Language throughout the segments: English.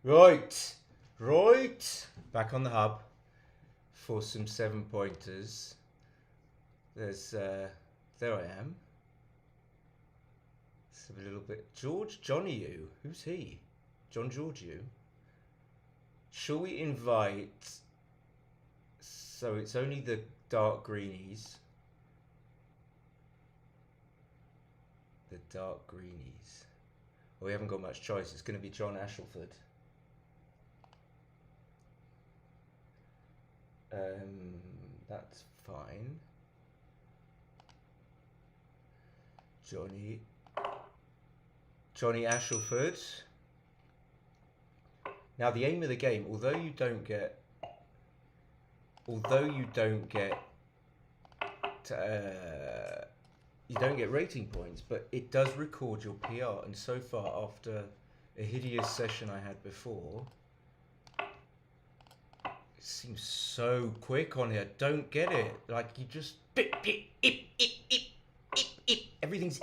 Right. Back on the hub for some 7-pointers. There's, there I am. It's a little bit. Johnny you. Who's he? John George you. Shall we invite? So it's only the dark greenies. The dark greenies. Well, we haven't got much choice. It's going to be John Ashleford. That's fine. Johnny Ashleford. Now the aim of the game, although you don't get rating points, but it does record your PR. And so far, after a hideous session I had before, it seems so quick on here. Don't get it. Like you just everything's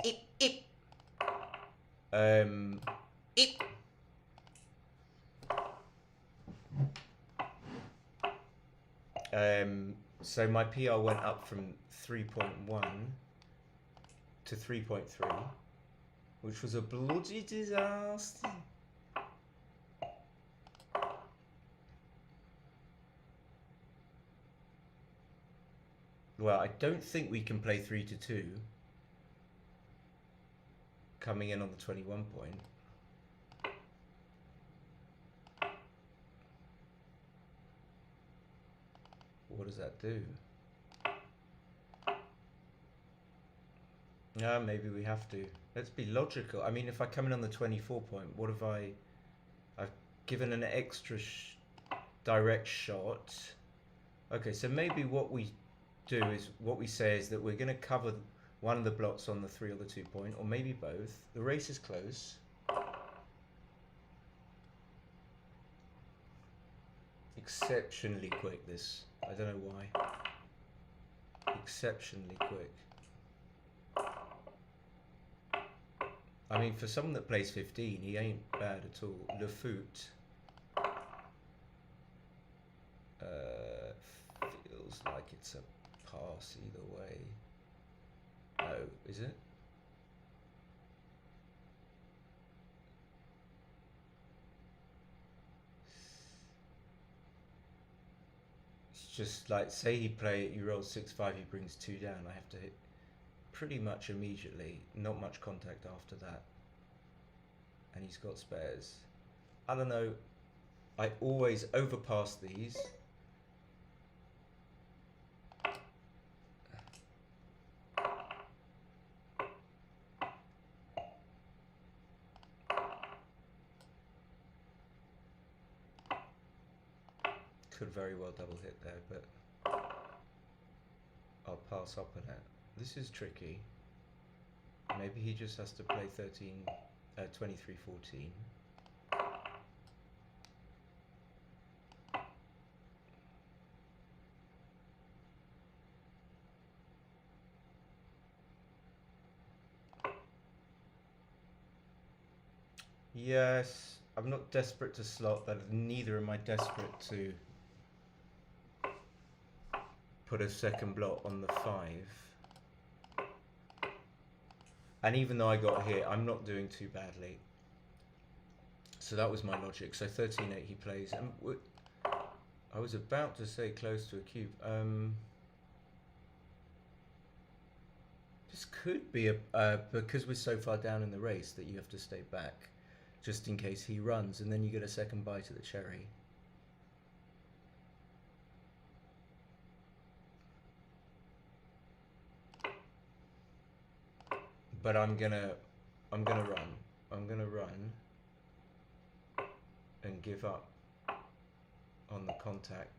so my PR went up from 3.1 to 3.3, which was a bloody disaster. Well, I don't think we can play 3-2 coming in on the 21 point. What does that do? Yeah, maybe we have to. Let's be logical. I mean, if I come in on the 24 point, what have I've given an extra direct shot. Okay, so maybe what we do is, what we say is that we're going to cover one of the blocks on the 3 or the 2 point, or maybe both. The race is close. Exceptionally quick, this. I don't know why. Exceptionally quick. I mean, for someone that plays 15, he ain't bad at all. Le Foot. Feels like it's a pass either way. No, is it? It's just like, say he rolls 6-5, he brings 2 down. I have to hit pretty much immediately. Not much contact after that. And he's got spares. I don't know. I always overpass these. Could very well double hit there, but I'll pass up on it. This is tricky. Maybe he just has to play 23-14. Yes, I'm not desperate to slot, but neither am I desperate to put a second block on the 5. And even though I got hit, I'm not doing too badly. So that was my logic. So 13-8 he plays. And I was about to say close to a cube. This could be because we're so far down in the race that you have to stay back, just in case he runs, and then you get a second bite of the cherry. But I'm gonna run and give up on the contact.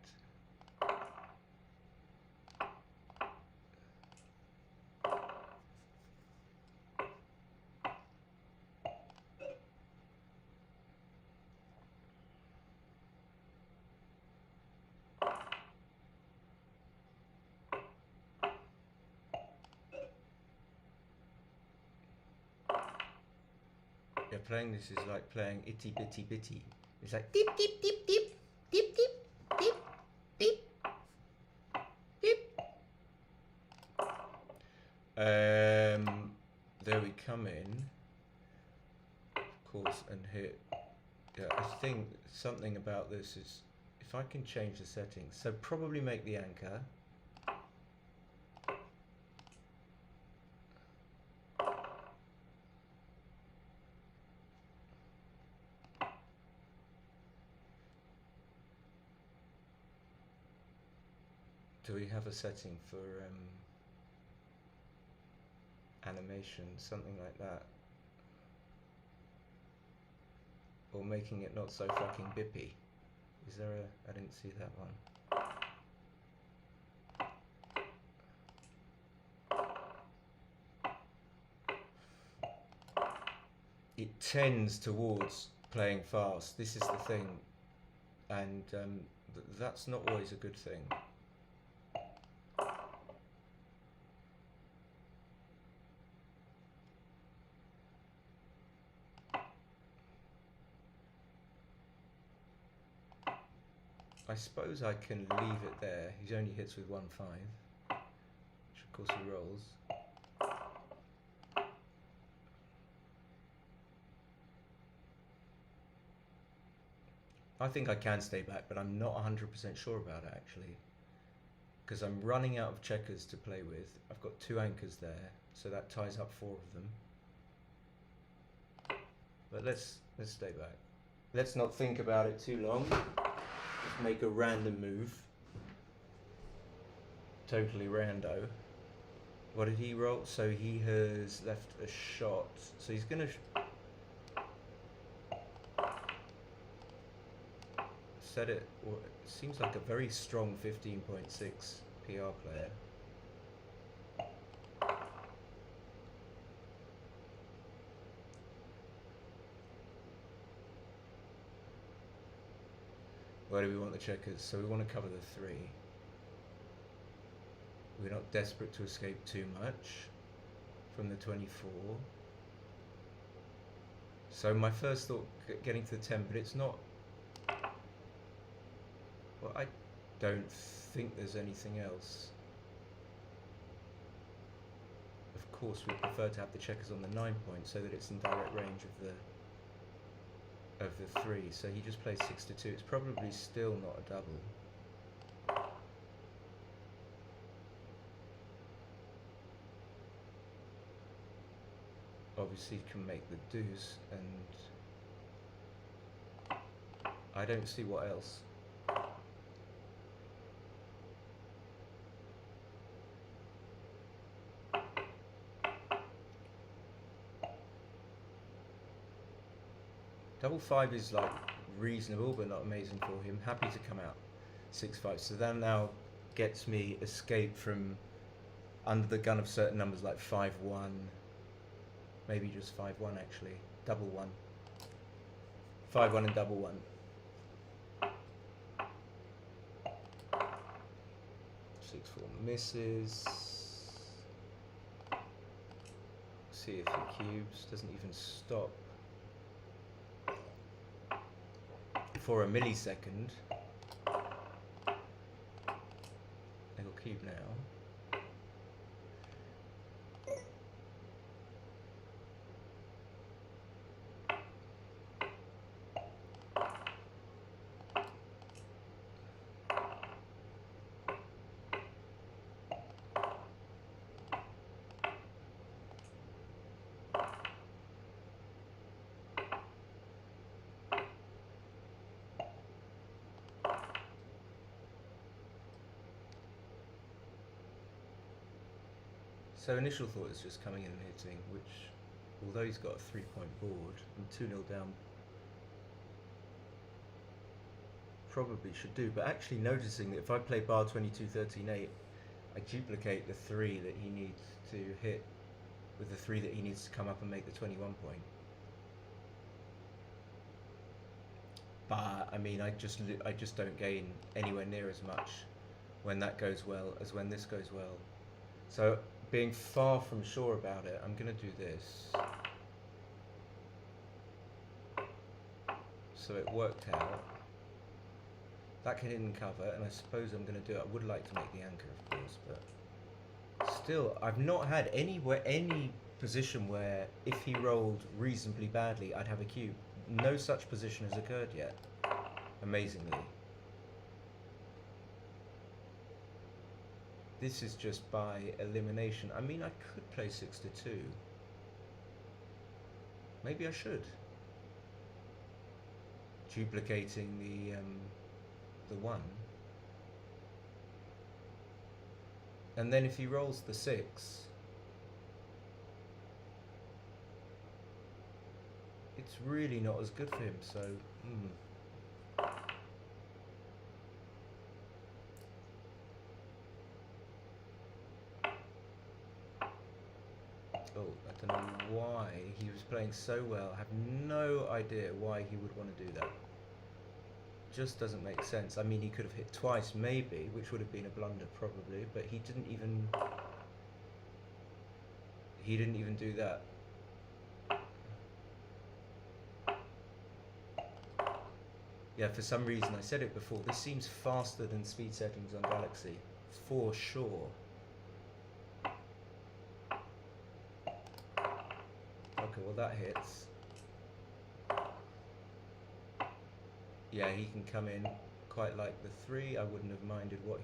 playing this is like playing itty bitty bitty. It's like dip dip dip dip dip dip dip dip dip. There we come in, of course, and hit. Yeah, I think something about this is if I can change the settings. So probably make the anchor. Do we have a setting for animation, something like that? Or making it not so fucking bippy? Is there a... I didn't see that one. It tends towards playing fast. This is the thing. And that's not always a good thing. I suppose I can leave it there. He only hits with 1-5, which of course he rolls. I think I can stay back, but I'm not 100% sure about it actually, because I'm running out of checkers to play with. I've got 2 anchors there, so that ties up 4 of them. But let's stay back. Let's not think about it too long. Just make a random move. Totally rando. What did he roll? So he has left a shot. So he's gonna set it. Or it seems like a very strong 15.6 PR player. Where do we want the checkers? So we want to cover the 3. We're not desperate to escape too much from the 24. So my first thought, getting to the 10, but it's not... Well, I don't think there's anything else. Of course, we prefer to have the checkers on the 9 point so that it's in direct range of the 3, so he just plays 6-2. It's probably still not a double. Obviously he can make the deuce, and I don't see what else. Double 5 is like reasonable but not amazing for him. Happy to come out 6-5. So that now gets me escape from under the gun of certain numbers like 5-1. Maybe just 5-1 actually. Double 1. 5-1 and double 1. 6-4 misses. See if he cubes. Doesn't even stop. For a millisecond. He'll cube now. So initial thought is just coming in and hitting, which, although he's got a 3-point board and 2-0 down, probably should do. But actually noticing that if I play bar 22-13-8, I duplicate the 3 that he needs to hit with the 3 that he needs to come up and make the 21 point. But I mean, I just don't gain anywhere near as much when that goes well as when this goes well. So being far from sure about it, I'm going to do this. so it worked out. That can hidden cover, and I suppose I'm going to do it. I would like to make the anchor, of course, but still, I've not had any position where if he rolled reasonably badly, I'd have a cube. No such position has occurred yet, amazingly. This is just by elimination. I mean, I could play 6 to 2. Maybe I should. Duplicating the 1. And then if he rolls the 6, it's really not as good for him, so Oh, I don't know why he was playing so well. I have no idea why he would want to do that. Just doesn't make sense. I mean, he could have hit twice maybe, which would have been a blunder probably, but he didn't even do that. Yeah, for some reason, I said it before, this seems faster than speed settings on Galaxy, for sure. Okay, well that hits. Yeah, he can come in quite like the 3. I wouldn't have minded if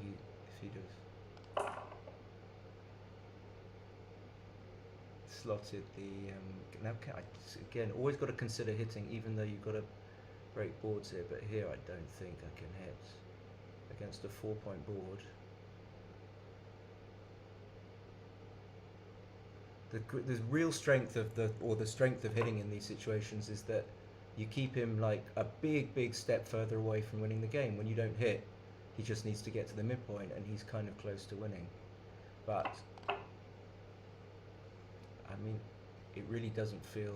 he'd have slotted the. Now, again, always got to consider hitting, even though you've got to break boards here. But here, I don't think I can hit against a 4-point board. The real strength of the strength of hitting in these situations is that you keep him like a big step further away from winning the game. When you don't hit, he just needs to get to the midpoint and he's kind of close to winning. But I mean, it really doesn't feel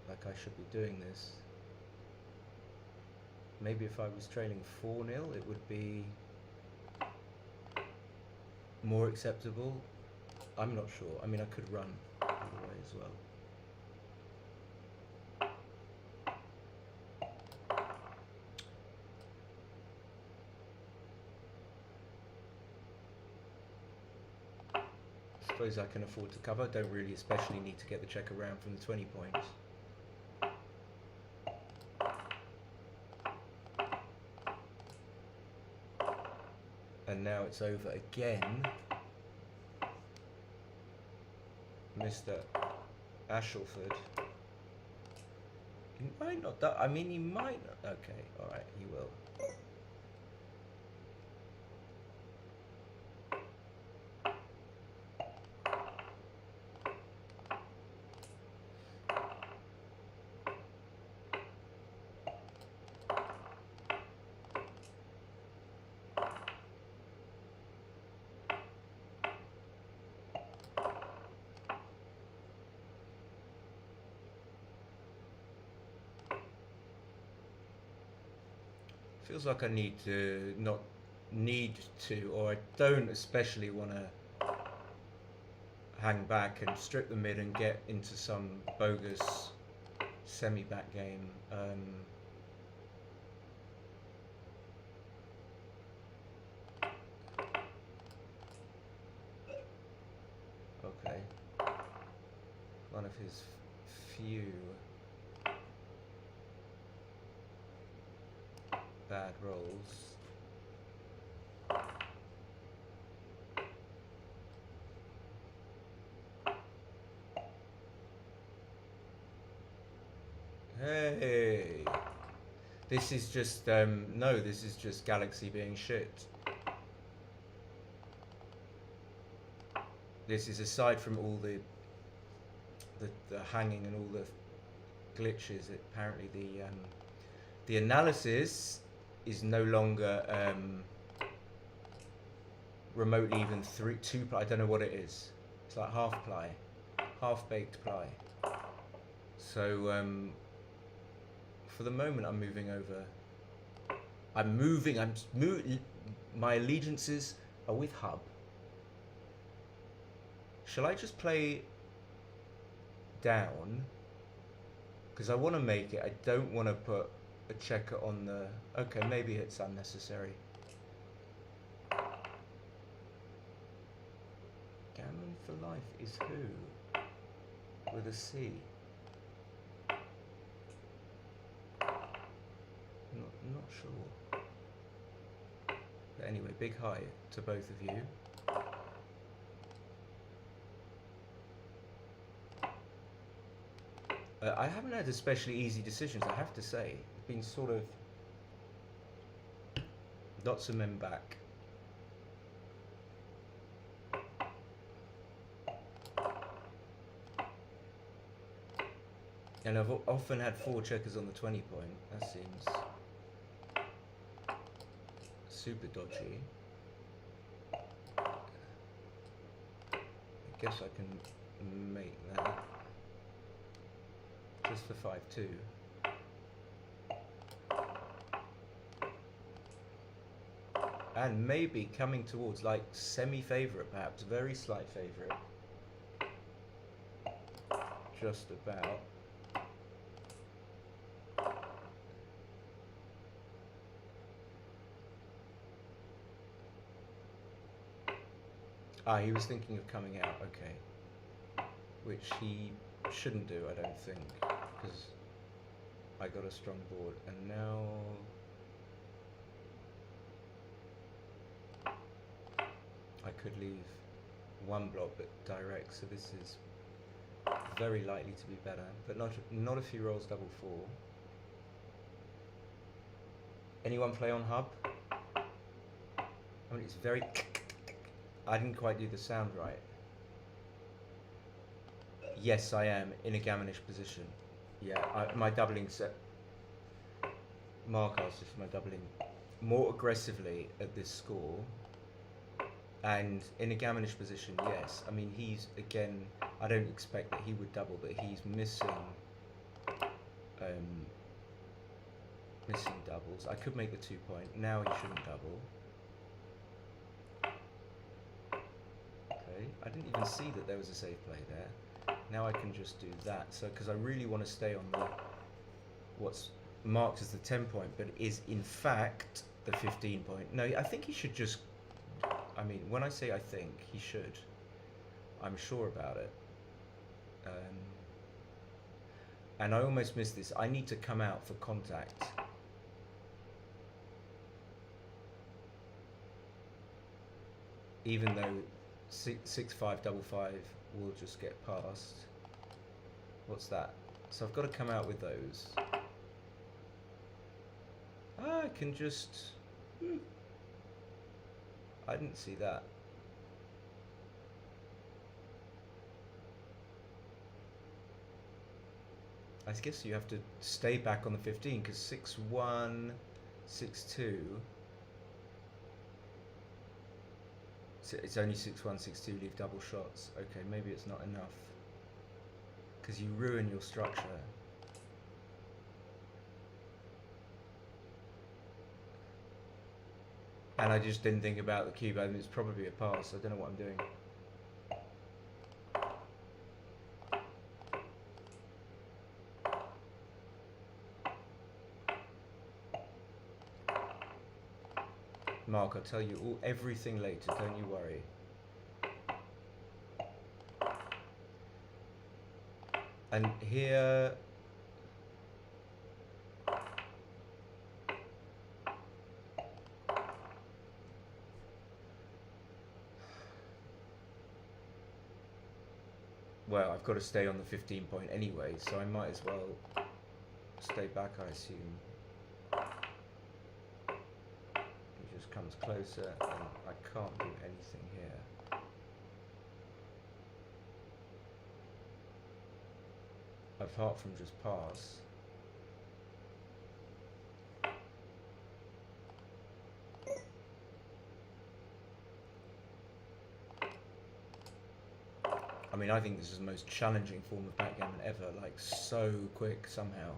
like I should be doing this. Maybe if I was trailing 4-0, it would be more acceptable. I'm not sure. I mean, I could run either way as well. I suppose I can afford to cover. Don't really especially need to get the check around from the 20 points. And now it's over again. Mr. Ashleford. He might not. I mean, he might not. Okay, alright, he will. Feels like I need to, not need to, or I don't especially want to hang back and strip the mid and get into some bogus semi-back game. Okay. One of his few bad rolls. Hey, this is just no, this is just Galaxy being shit. This is aside from all the hanging and all the glitches. Apparently the analysis is no longer remotely even 2 ply. I don't know what it is. It's like half ply, half baked ply. So for the moment, I'm moving over. My allegiances are with Hub. Shall I just play down? Because I want to make it. I don't want to put a checker on the... Okay, maybe it's unnecessary. Gammon for life is who? With a C. Not sure. But anyway, big hi to both of you. I haven't had especially easy decisions, I have to say. It's been sort of lots of men back. And I've often had 4 checkers on the 20 point. That seems super dodgy. I guess I can make that just for 5-2. And maybe coming towards like semi-favourite, perhaps very slight favourite. Just about. Ah, he was thinking of coming out, okay. Which he shouldn't do, I don't think, because I got a strong board, and now... I could leave 1 block but direct, so this is very likely to be better, but not if he rolls double 4. Anyone play on hub? I mean, it's very... I didn't quite do the sound right. Yes, I am in a gammonish position. Yeah, my doubling set. Mark asked if my doubling more aggressively at this score. And in a gammonish position, yes. I mean, he's, again, I don't expect that he would double, but he's missing missing doubles. I could make the 2 point. Now he shouldn't double. Okay, I didn't even see that there was a safe play there. Now I can just do that. So, because I really want to stay on the what's marked as the 10 point, but is in fact the 15 point. No, I think he should just... I mean, when I say I think, he should. I'm sure about it. And I almost missed this. I need to come out for contact. Even though 6-5 double 5 will just get past. What's that? So I've got to come out with those. I can just... I didn't see that. I guess you have to stay back on the 15 because 6-1, 6-2. So it's only 6-1, 6-2, leave double shots. Okay, maybe it's not enough because you ruin your structure. And I just didn't think about the cube. I mean, it's probably a pass. I don't know what I'm doing. Mark, I'll tell you everything later. Don't you worry. And here... Well, I've got to stay on the 15 point anyway, so I might as well stay back, I assume. He just comes closer, and I can't do anything here. Apart from just pass. I mean, I think this is the most challenging form of backgammon ever, like so quick somehow.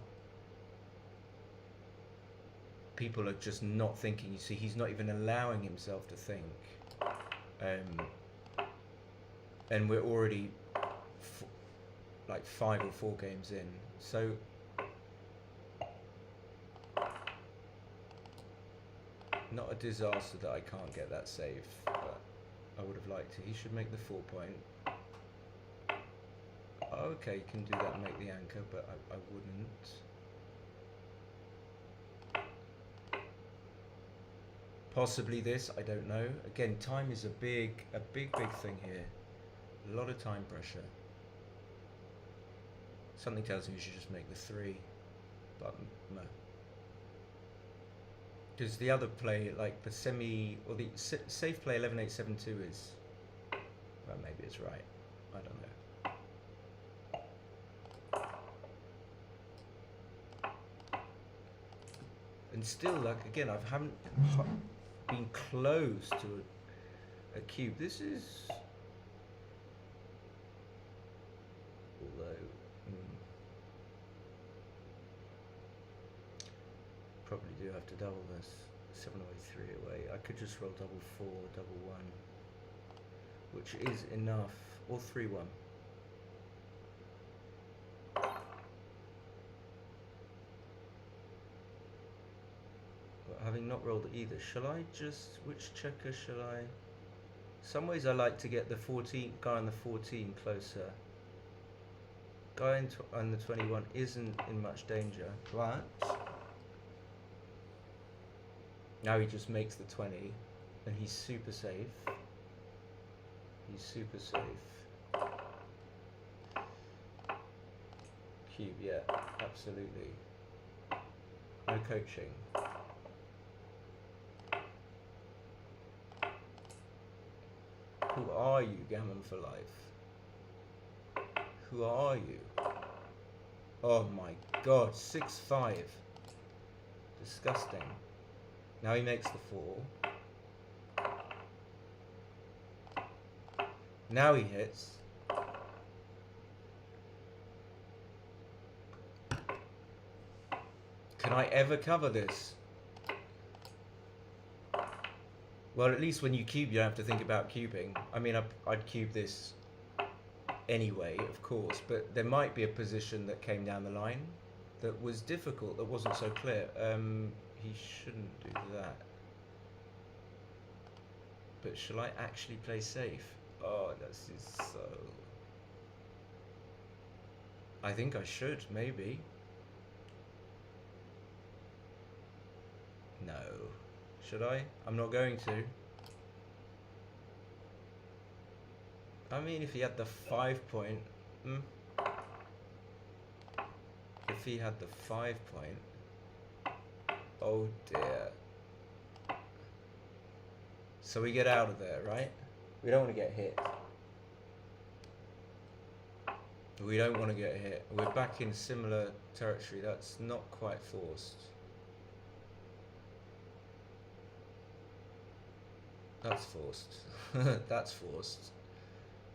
People are just not thinking. You see, he's not even allowing himself to think. And we're already like 5 or 4 games in. So Not a disaster that I can't get that save, but I would have liked it. He should make the 4 point. Okay, can do that and make the anchor, but I wouldn't. Possibly this, I don't know. Again, time is a big thing here. A lot of time pressure. Something tells me you should just make the 3, but no. Because the other play, like the semi, or the safe play 11-8-7-2 is, well, maybe it's right. I don't know. And still, like, again, I haven't been close to a cube. This is, although, probably do have to double this. 7 away, 3 away. I could just roll double 4, double 1, which is enough, or 3-1. Having not rolled either, shall I just, which checker shall I? Some ways I like to get the 14 guy on the 14 closer. Guy on the 21 isn't in much danger, but now he just makes the 20 and he's super safe. He's super safe. Cube, yeah, absolutely. No coaching. Who are you, Gammon for life? Who are you? Oh my god, 6-5. Disgusting. Now he makes the 4. Now he hits. Can I ever cover this? Well, at least when you cube, you don't have to think about cubing. I mean, I'd cube this anyway, of course, but there might be a position that came down the line that was difficult, that wasn't so clear. He shouldn't do that. But shall I actually play safe? Oh, this is so... I think I should, maybe. No. Should I? I'm not going to. I mean, if he had the 5 point... If he had the 5 point... Oh dear. So we get out of there, right? We don't want to get hit. We don't want to get hit. We're back in similar territory. That's not quite forced. That's forced. That's forced.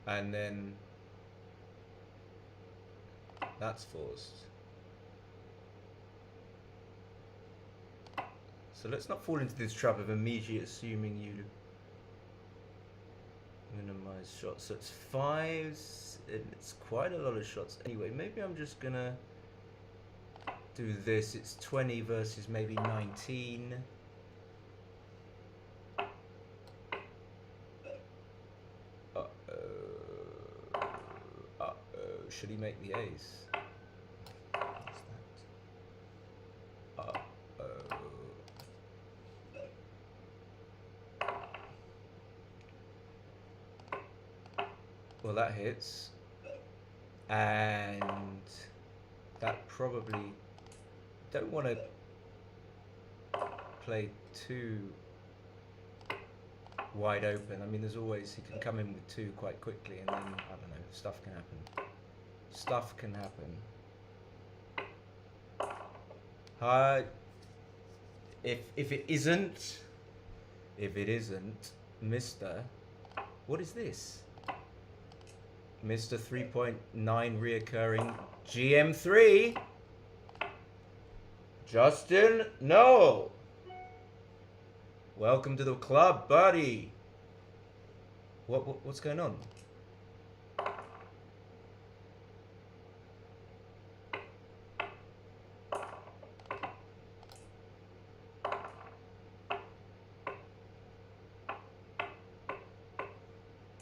And then that's forced. So let's not fall into this trap of immediately assuming you minimize shots. So it's 5s, and it's quite a lot of shots. Anyway, maybe I'm just gonna do this. It's 20 versus maybe 19. Should he make the ace? What's that? Well, that hits. And that probably... Don't want to play too wide open. I mean, there's always... He can come in with 2 quite quickly and then, I don't know, stuff can happen. Stuff can happen. If it isn't, Mr. What is this? Mr. 3.9 reoccurring GM3. Justin, no. Welcome to the club, buddy. What's going on?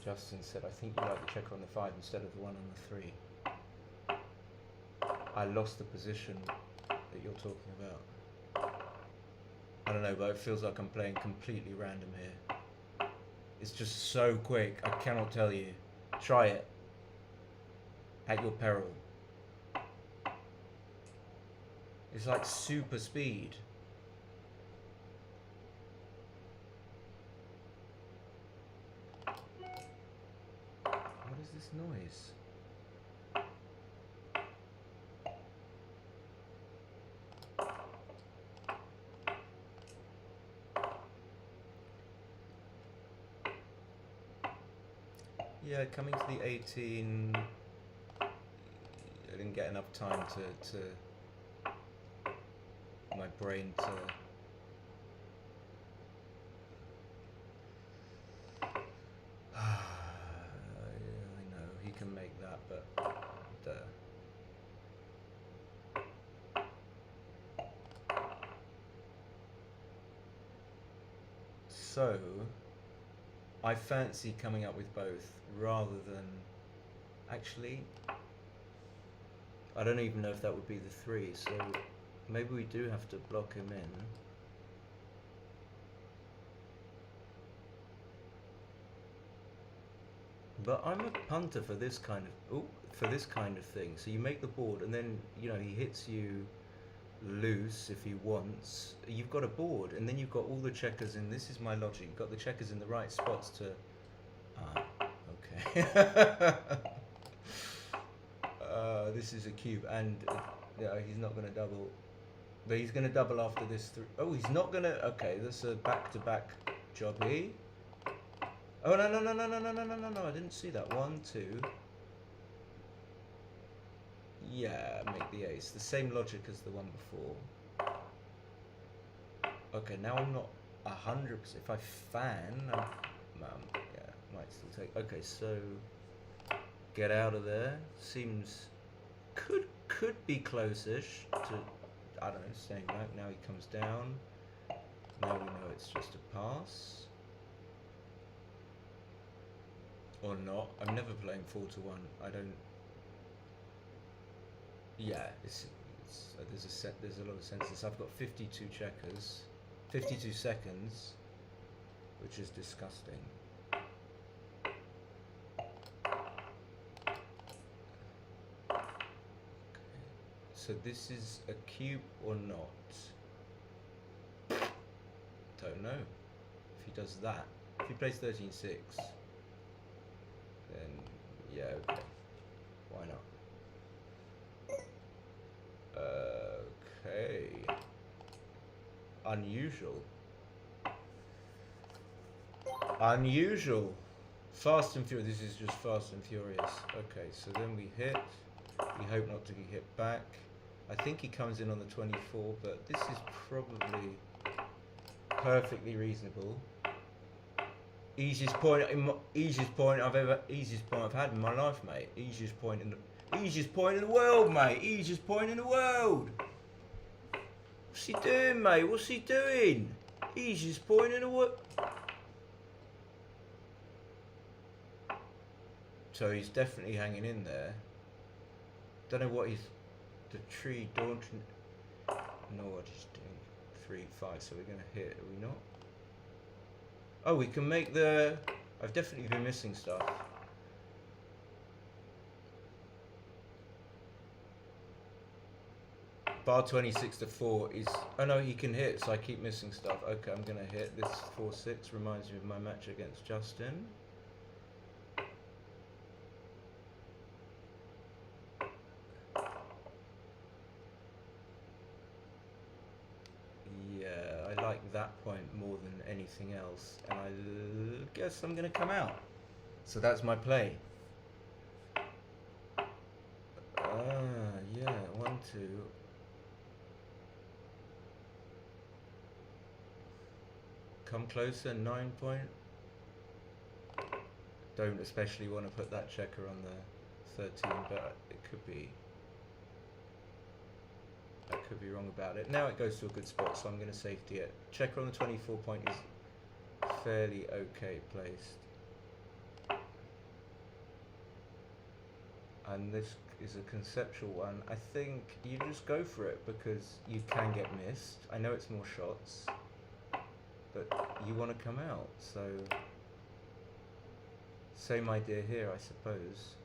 Justin said, I think you like the checker on the 5 instead of the one on the 3. I lost the position that you're talking about. I don't know, but it feels like I'm playing completely random here. It's just so quick, I cannot tell you. Try it. At your peril. It's like super speed. What is this noise? Yeah, coming to the 18, I didn't get enough time to my brain to yeah, I know he can make that, but so I fancy coming up with both rather than actually I don't even know if that would be the 3, so maybe we do have to block him in. But I'm a punter for this kind of thing. So you make the board and then, you know, he hits you loose if he wants. You've got a board and then you've got all the checkers in. This is my logic. You've got the checkers in the right spots to okay. This is a cube and yeah, he's not going to double. But he's going to double after this. Oh, he's not going to. Okay, that's a back-to-back jobby. Oh, no. I didn't see that. 1, 2. Yeah, make the ace. The same logic as the one before. Okay, now I'm not 100%. If I fan, yeah, might still take. Okay, so get out of there. Seems could be close-ish to, I don't know, staying back. Now he comes down. Now we know it's just a pass. Or not. I'm never playing 4-1. I don't. Yeah, there's a lot of senses. I've got 52 checkers, 52 seconds, which is disgusting. So this is a cube or not? Don't know. If he does that, if he plays 13-6, then yeah, okay. Why not? Okay. Unusual. Unusual. Fast and furious. This is just fast and furious. Okay, so then we hit. We hope not to get hit back. I think he comes in on the 24, but this is probably perfectly reasonable. Easiest point I've had in my life, mate. Easiest point in the world, mate. Easiest point in the world. What's he doing, mate? What's he doing? Easiest point in the world. So he's definitely hanging in there. Don't know what he's. The tree don't know what he's doing. 3, 5. So we're gonna hit. Are we not? Oh, we can make the. I've definitely been missing stuff. Bar 26 to 4 is. Oh no, he can hit, so I keep missing stuff. Okay, I'm gonna hit. This 4-6 reminds me of my match against Justin. Yeah, I like that point more than anything else, and I guess I'm gonna come out. So that's my play. Yeah, 1, 2. Come closer, 9 point. Don't especially want to put that checker on the 13, but it could be. I could be wrong about it. Now it goes to a good spot, so I'm going to safety it. Checker on the 24 point is fairly okay placed. and this is a conceptual one. I think you just go for it because you can get missed. I know it's more shots, but you want to come out, so same idea here, I suppose.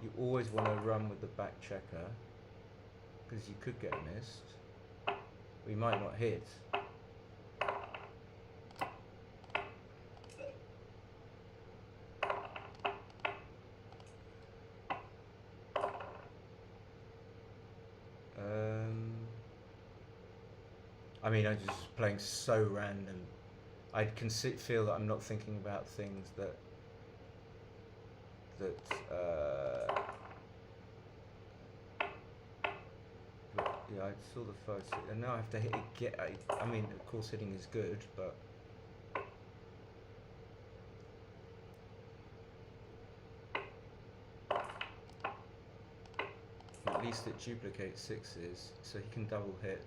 You always want to run with the back checker because you could get missed. We might not hit. I mean, I'm just playing so random. I can feel that I'm not thinking about things that yeah, I saw the first, and now I have to hit it. I mean, of course, hitting is good, but at least it duplicates sixes, so he can double hit,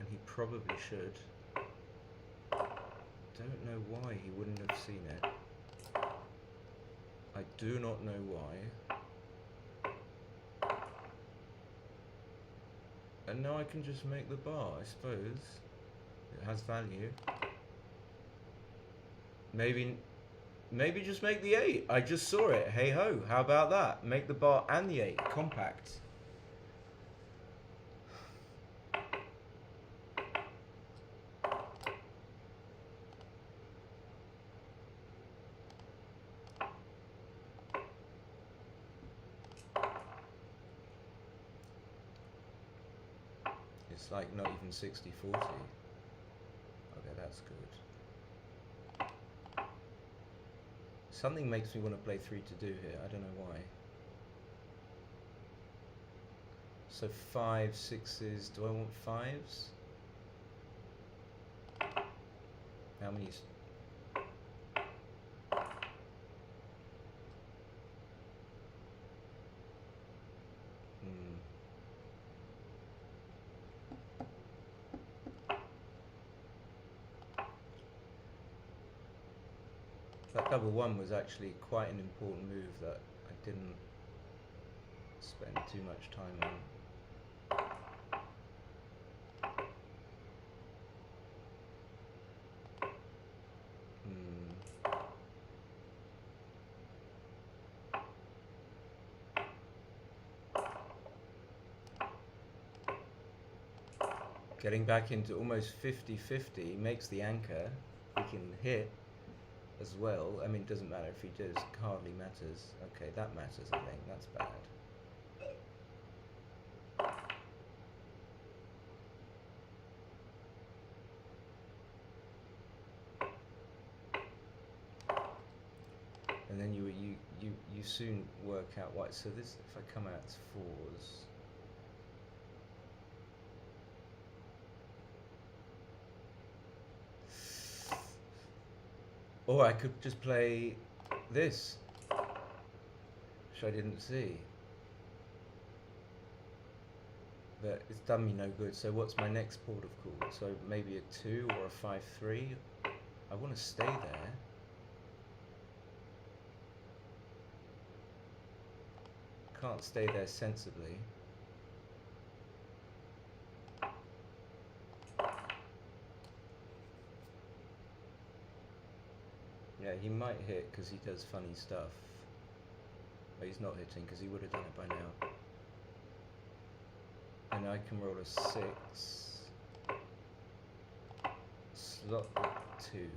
and he probably should. Don't know why he wouldn't have seen it. I do not know why. And now I can just make the bar, I suppose. It has value. Maybe just make the 8. I just saw it. Hey ho, how about that? Make the bar and the 8. Compact. It's like not even 60-40. Okay, that's good. Something makes me want to play 3 to do here. I don't know why. So 5, 6s. Do I want 5s? How many? That double 1 was actually quite an important move that I didn't spend too much time on. Getting back into almost 50-50 makes the anchor. We can hit as well. I mean, it doesn't matter if he does, hardly matters. Okay, that matters, I think. That's bad. And then you soon work out why. So this, if I come out, it's 4s. Or I could just play this, which I didn't see. But it's done me no good. So what's my next port of call? So maybe a 2 or a 5-3. I want to stay there. Can't stay there sensibly. Yeah, he might hit because he does funny stuff. But he's not hitting because he would have done it by now. And I can roll a 6. Slot the 2.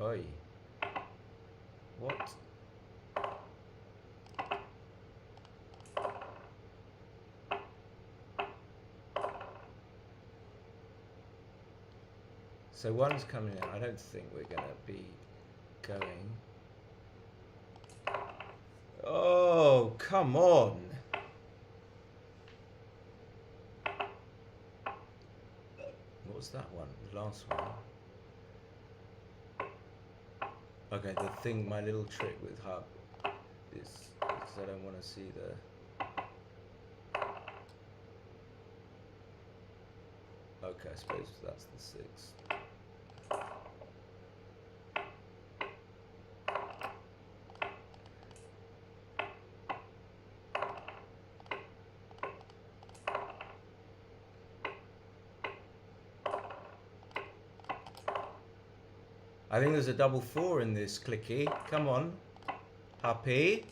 Oi. What? So 1's coming in. I don't think we're going to be going. Oh, come on. What was that one? The last one. Okay, the thing, my little trick with Hub is I don't want to see the... Okay, I suppose that's the 6. I think there's a double 4 in this, Clicky. Come on. Happy.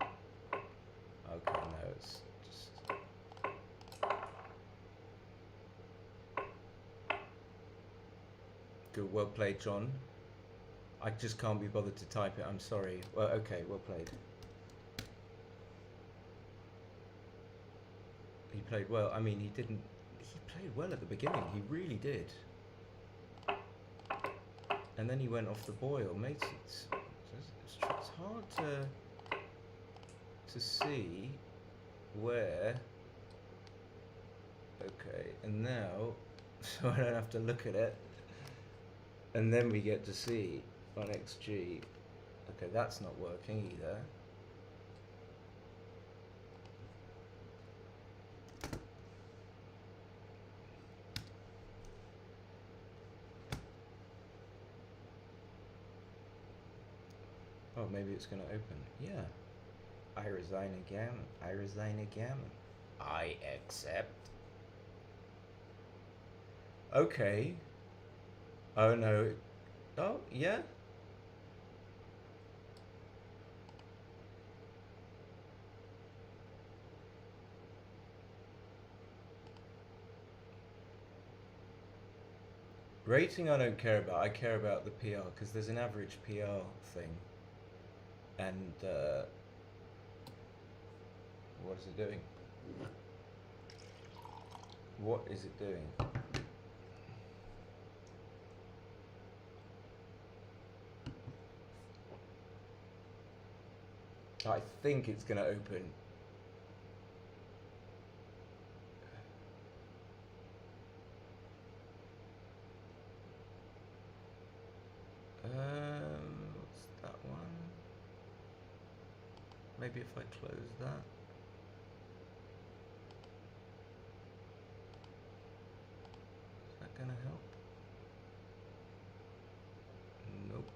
Okay, no, it's just... Good, well played, John. I just can't be bothered to type it, I'm sorry. Well, okay, well played. He played well. I mean, he didn't... He played well at the beginning, he really did. And then he went off the boil. Mate, it's hard to see where... Okay, and now, so I don't have to look at it. And then we get to see on XG. Okay, that's not working either. Oh, maybe it's going to open. Yeah. I resign again. I resign again. I accept. Okay. Oh no. Oh, yeah. Rating I don't care about. I care about the PR because there's an average PR thing. And what is it doing? What is it doing? I think it's going to open. What's that one? Maybe if I close that. Is that going to help? Nope.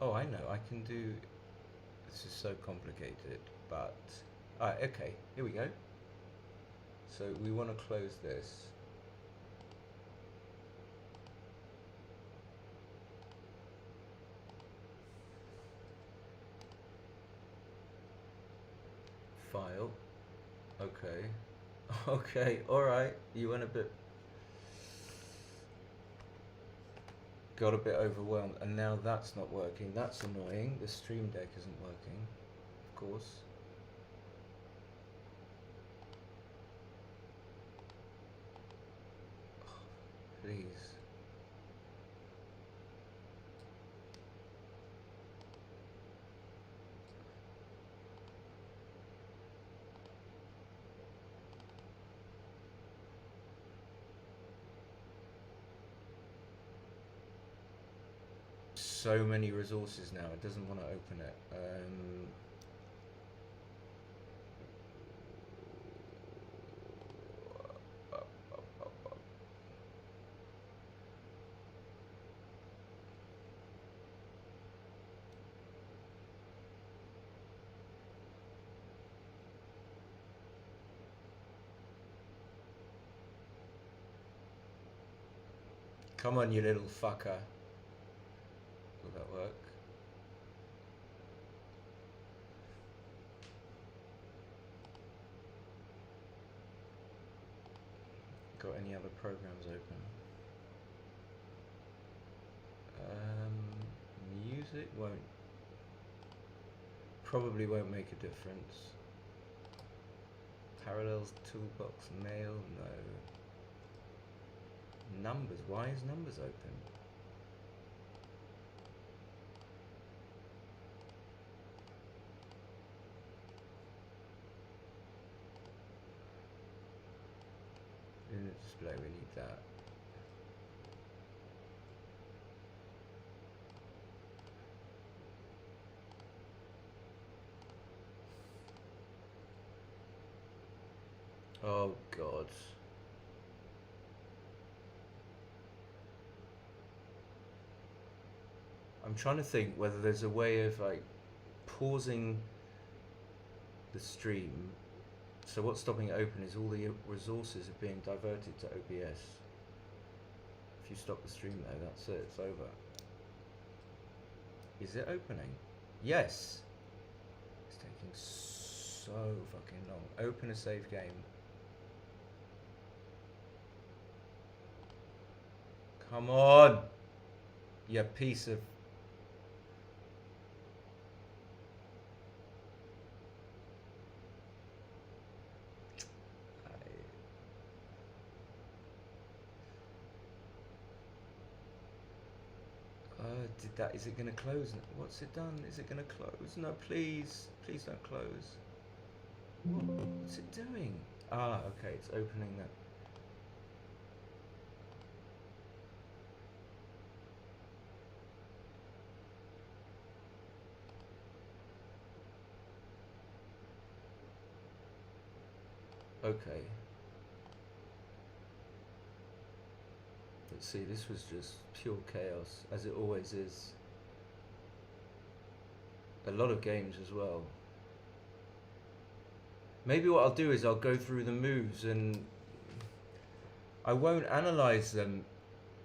Oh, I know, I can do... This is so complicated, but... Alright, okay, here we go. So we want to close this. File. Okay. Okay, alright. You went a bit... Got a bit overwhelmed, and now that's not working. That's annoying. The Stream Deck isn't working, of course. Oh, please. So many resources now, it doesn't want to open it. Come on, you little fucker. Will that work? Got any other programs open? Music probably won't make a difference. Parallels, toolbox, mail, no. Numbers, why is numbers open? Unit display, we need that. Oh God. I'm trying to think whether there's a way of like pausing the stream So what's stopping it open is all the resources are being diverted to OBS. If you stop the stream though, that's it, it's over. Is it opening? Yes. It's taking so fucking long. Open a save game. Come on! You piece of... Did that... Is it going to close? What's it done? Is it going to close? No, please. Please don't close. What's it doing? Ah, okay. It's opening that. Okay. Let's see, this was just pure chaos, as it always is. A lot of games as well. Maybe what I'll do is I'll go through the moves and I won't analyze them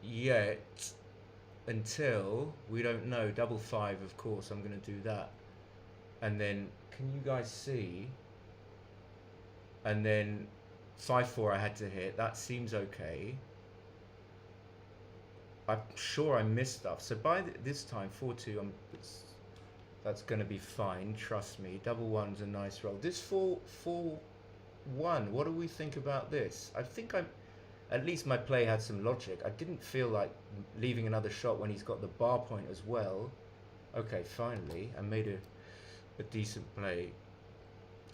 yet until we don't know. Double 5, of course, I'm going to do that. And then, can you guys see? And then 5-4 I had to hit. That seems okay. I'm sure I missed stuff. So by this time, 4-2, that's going to be fine. Trust me. Double 1's a nice roll. This 4-1, what do we think about this? I think at least my play had some logic. I didn't feel like leaving another shot when he's got the bar point as well. Okay, finally, I made a decent play.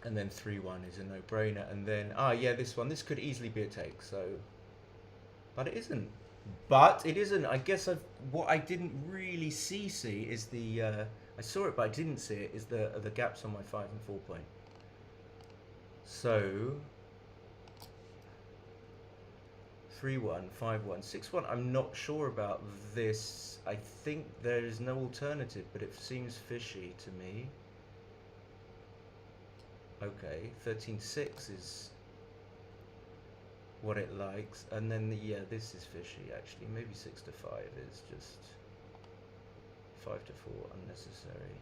And then 3-1 is a no-brainer. And then, yeah, this one. This could easily be a take, so... But it isn't. But it isn't. I guess what I didn't really see is the... I saw it, but I didn't see it, is the gaps on my 5 and 4 point. So... 3-1, 5-1, 6-1. I'm not sure about this. I think there is no alternative, but it seems fishy to me. Okay, 13-6 is what it likes, and then yeah, this is fishy actually. Maybe 6-5 is just 5-4 unnecessary.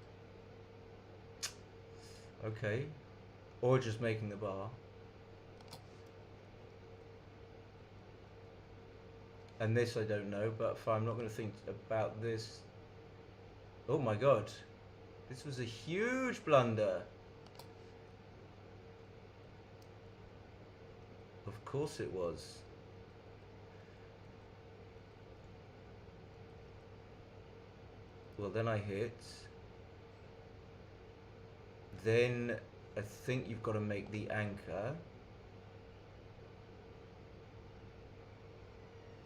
Okay, or just making the bar. And this I don't know, but I'm not going to think about this. Oh my god, this was a huge blunder. Of course it was. Well, then I hit. Then I think you've got to make the anchor.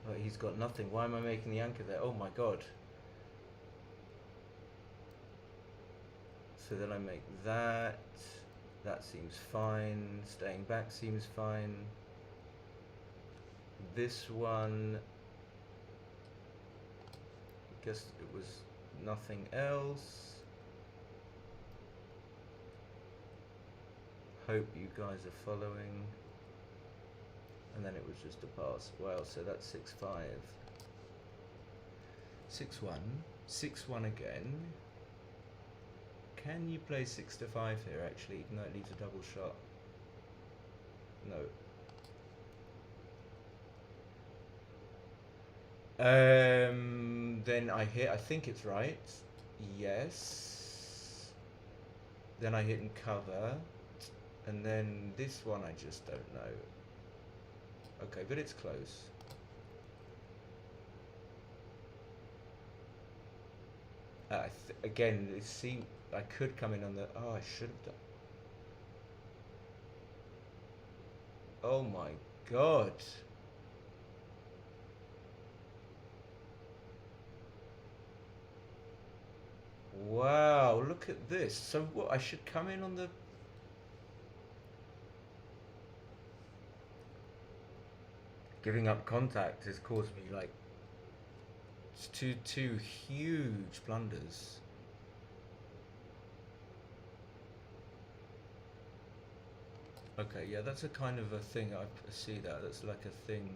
But he's got nothing. Why am I making the anchor there? Oh my god. So then I make that. That seems fine. Staying back seems fine. This one, I guess it was nothing else. Hope you guys are following. And then it was just a pass. Wow, so that's 6-5. 6-1. 6-1 again. Can you play 6-5 here actually, even though it leaves a double shot? No. Then I hit, I think it's right. Yes. Then I hit and cover. And then this one I just don't know. Okay, but it's close. Again, it seemed I could come in on the... Oh, I should have done... Oh my god. Wow, look at this. So what, I should come in on the... Giving up contact has caused me like... It's two huge blunders. Okay, yeah, that's a kind of a thing. I see that. That's like a thing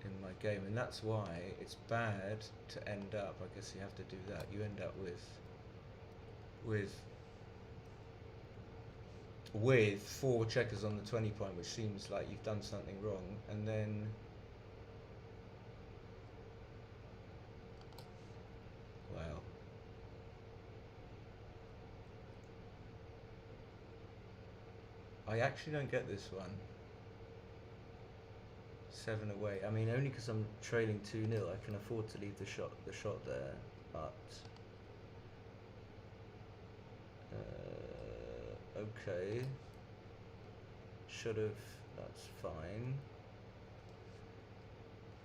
in my game, and that's why it's bad to end up. I guess you have to do that. You end up with with 4 checkers on the 20 point, which seems like you've done something wrong, and then well, I actually don't get this one. 7 away. I mean, only because I'm trailing 2-0, I can afford to leave the shot there, but okay. Should have. That's fine.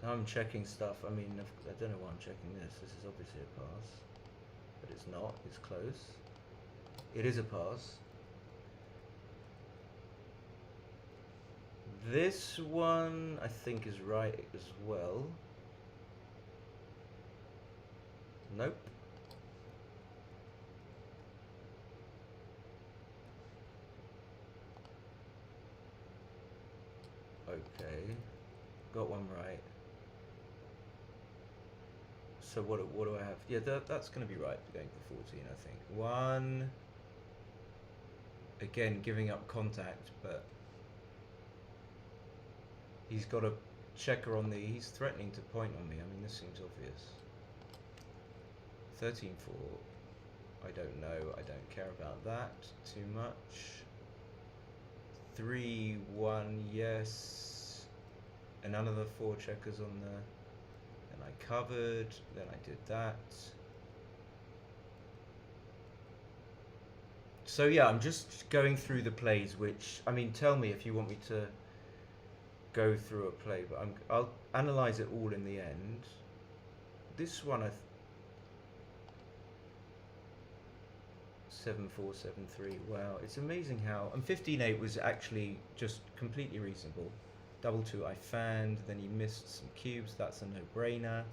Now I'm checking stuff. I mean, I don't know why I'm checking this. This is obviously a pass, but it's not. It's close. It is a pass. This one I think is right as well. Nope. Okay. Got one right. So what do I have? Yeah, that's going to be right, going for 14, I think. 1. Again, giving up contact, but he's got a checker on the... He's threatening to point on me. I mean, this seems obvious. 13-4. I don't know. I don't care about that too much. 3-1, yes. And none of the 4 checkers on the... Then I covered. Then I did that. So yeah, I'm just going through the plays, which... I mean, tell me if you want me to go through a play, but I'll analyze it all in the end. This one, 7-4, 7-3. Wow, it's amazing how... And 15-8 was actually just completely reasonable. Double 2 I fanned, then he missed some cubes. That's a no-brainer.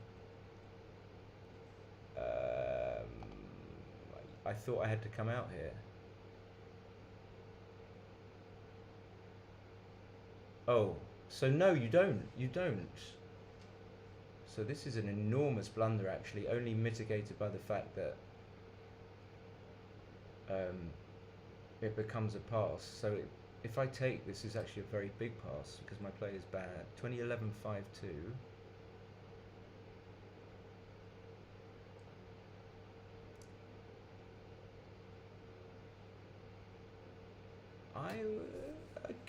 I thought I had to come out here. Oh, so no, you don't. You don't. So this is an enormous blunder, actually, only mitigated by the fact that it becomes a pass. So if I take this, is actually a very big pass because my play is bad. 2011 5-2.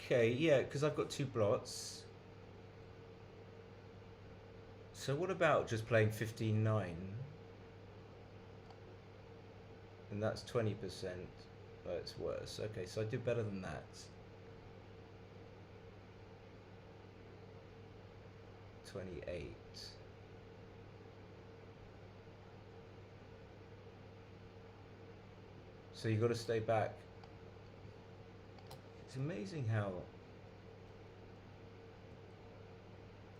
Okay, yeah, because I've got 2 blots. So what about just playing 15-9? And that's 20%. Oh, it's worse. Okay, so I did better than that. 28. So you got to stay back. It's amazing how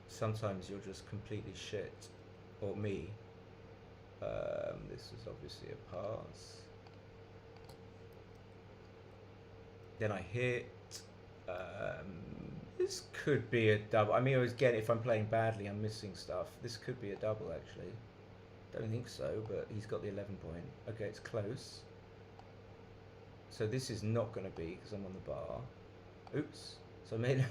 sometimes you're just completely shit, or me. This is obviously a pass. Then I hit. This could be a double. I mean, again, if I'm playing badly, I'm missing stuff. This could be a double, actually. Don't think so, but he's got the 11 point. Okay, it's close. So this is not going to be, because I'm on the bar. Oops. So I made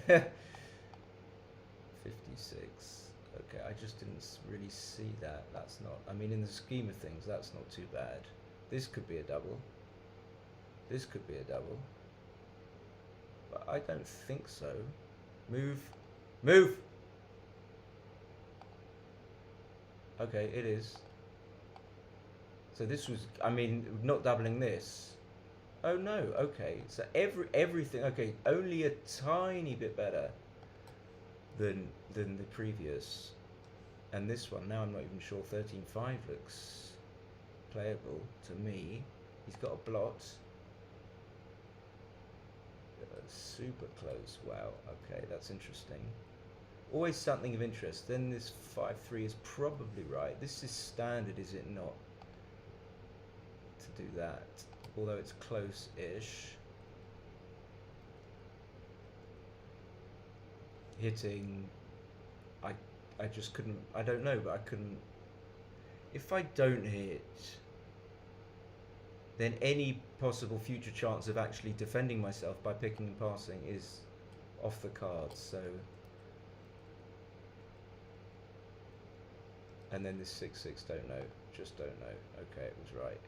56. Okay, I just didn't really see that. That's not... I mean, in the scheme of things, that's not too bad. This could be a double. This could be a double. But I don't think so. Move. Move! Okay, it is. So this was... I mean, not doubling this... Oh no, okay. So everything, okay, only a tiny bit better than the previous. And this one, now I'm not even sure. 13-5 looks playable to me. He's got a blot. Super close. Wow, okay, that's interesting. Always something of interest. Then this 5-3 is probably right. This is standard, is it not? To do that. Although it's close-ish. hitting. I just couldn't. I don't know, but I couldn't. If I don't hit, then any possible future chance of actually defending myself by picking and passing is off the cards. So, and then this 6-6, don't know, just don't know. Okay, it was right.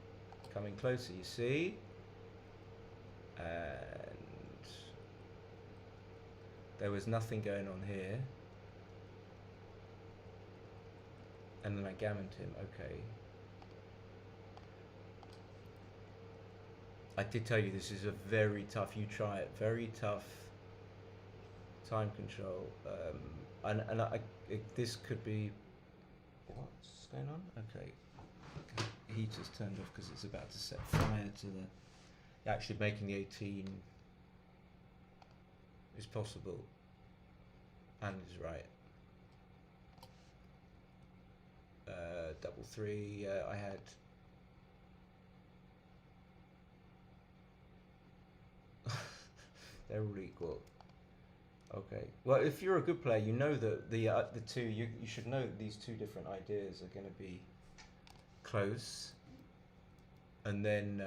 Coming closer, you see, and there was nothing going on here. And then I gammoned him, okay. I did tell you this is a very tough, you try it, very tough time control. This could be, what's going on? Okay, heater's turned off because it's about to set fire to the, actually making the 18 is possible and is right. Double three, I had they're all equal. Okay, well, if you're a good player, you know that the two, you should know that these two different ideas are going to be close, and then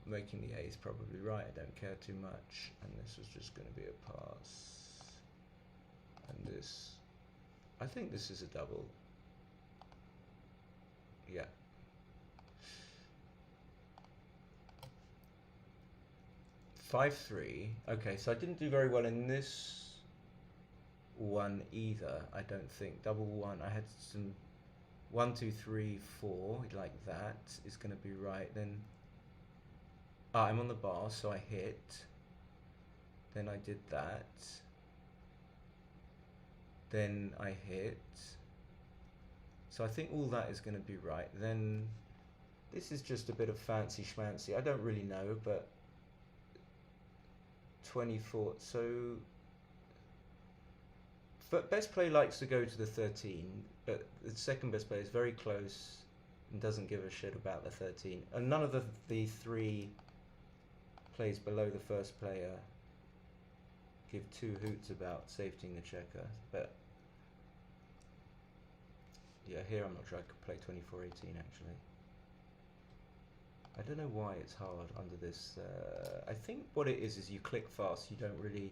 making the A is probably right. I don't care too much, and this was just going to be a pass, and this, I think this is a double. Yeah. Five, 3. Okay, so I didn't do very well in this one either, I don't think. Double 1. I had some 1, 2, 3, 4, like that is going to be right. Then I'm on the bar, so I hit. Then I did that. Then I hit. So I think all that is going to be right. Then this is just a bit of fancy schmancy. I don't really know, but 24. So best player likes to go to the 13, but the second best player is very close and doesn't give a shit about the 13. And none of the 3 plays below the first player give 2 hoots about safetying the checker. But yeah, here I'm not sure I could play 24-18 actually. I don't know why it's hard under this. I think what it is you click fast, you don't really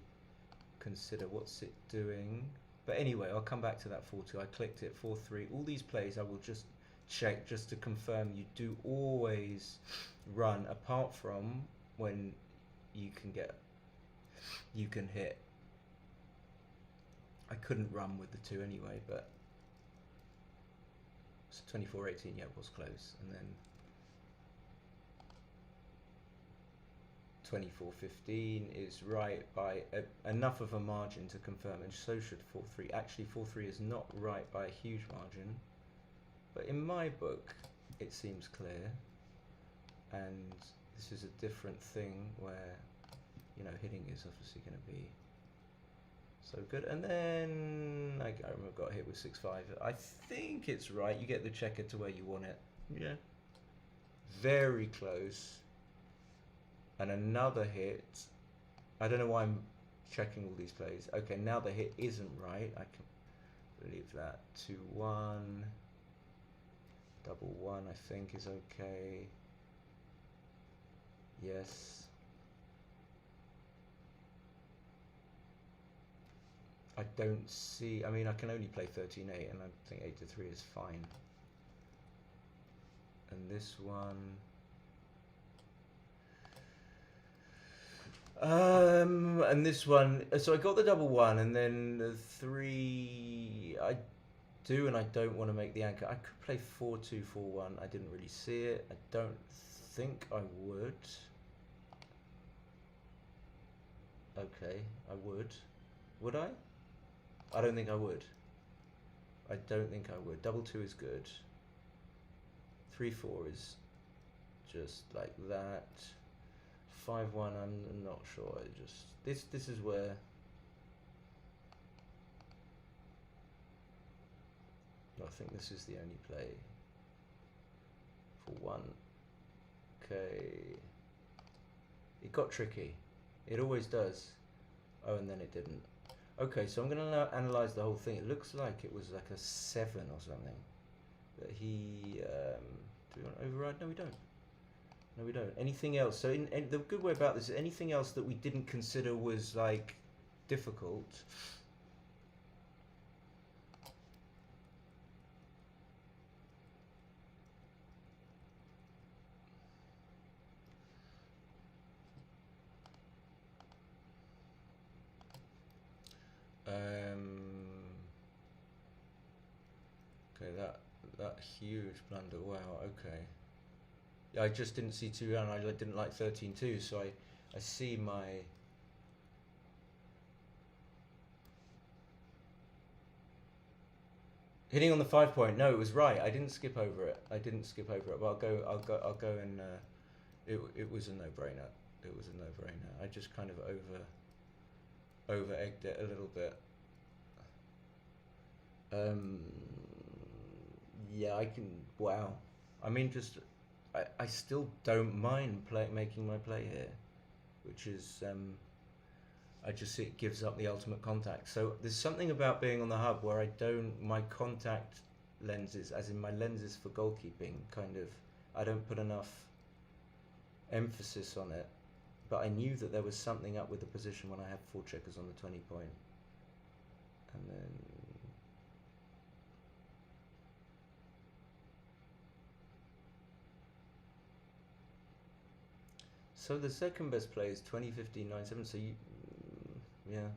consider what's it doing. But anyway, I'll come back to that 4-2. I clicked it, 4-3. All these plays I will just check just to confirm you do always run, apart from when you can hit. I couldn't run with the 2 anyway, but so 24-18, yeah, it was close. And then 24-15 is right by enough of a margin to confirm, and so should 4-3. Actually, 4-3 is not right by a huge margin, but in my book it seems clear, and this is a different thing where, you know, hitting is obviously going to be so good. And then I got hit with 6-5. I think it's right. You get the checker to where you want it. Yeah, very close. And another hit. I don't know why I'm checking all these plays. Okay, now the hit isn't right. I can believe that. 2-1. Double 1, I think, is okay. Yes. I don't see. I mean, I can only play 13-8, and I think 8-3 is fine. And this one. And this one, so I got the double 1, and then the 3, I do and I don't want to make the anchor. I could play 4-2, 4-1. I didn't really see it. I don't think I would. Okay, I would. Would I? I don't think I would. I don't think I would. Double 2 is good. 3-4 is just like that. 5-1, I'm not sure. This is where I think this is the only play for 1. Okay, it got tricky. It always does. Oh, and then it didn't. Okay, so I'm going to analyze the whole thing. It looks like it was like a 7 or something. That he... do we want to override? No, we don't. No, we don't. Anything else? So the good way about this is anything else that we didn't consider was like difficult. Okay, that huge blunder. Wow. Okay. Yeah, I just didn't see 2 round. I didn't like 13-2, so I see my. Hitting on the 5 point. No, it was right. I didn't skip over it. I didn't skip over it. But I'll go and. It was a no-brainer. It was a no-brainer. I just kind of over egged it a little bit. Yeah, I can. Wow. I mean, just I still don't mind making my play here, which is I just see it gives up the ultimate contact. So there's something about being on the hub where I don't, my contact lenses, as in my lenses for goalkeeping, kind of, I don't put enough emphasis on it. But I knew that there was something up with the position when I had 4 checkers on the 20 point. And then... So the second best play is 20-15-9-7, so you... yeah.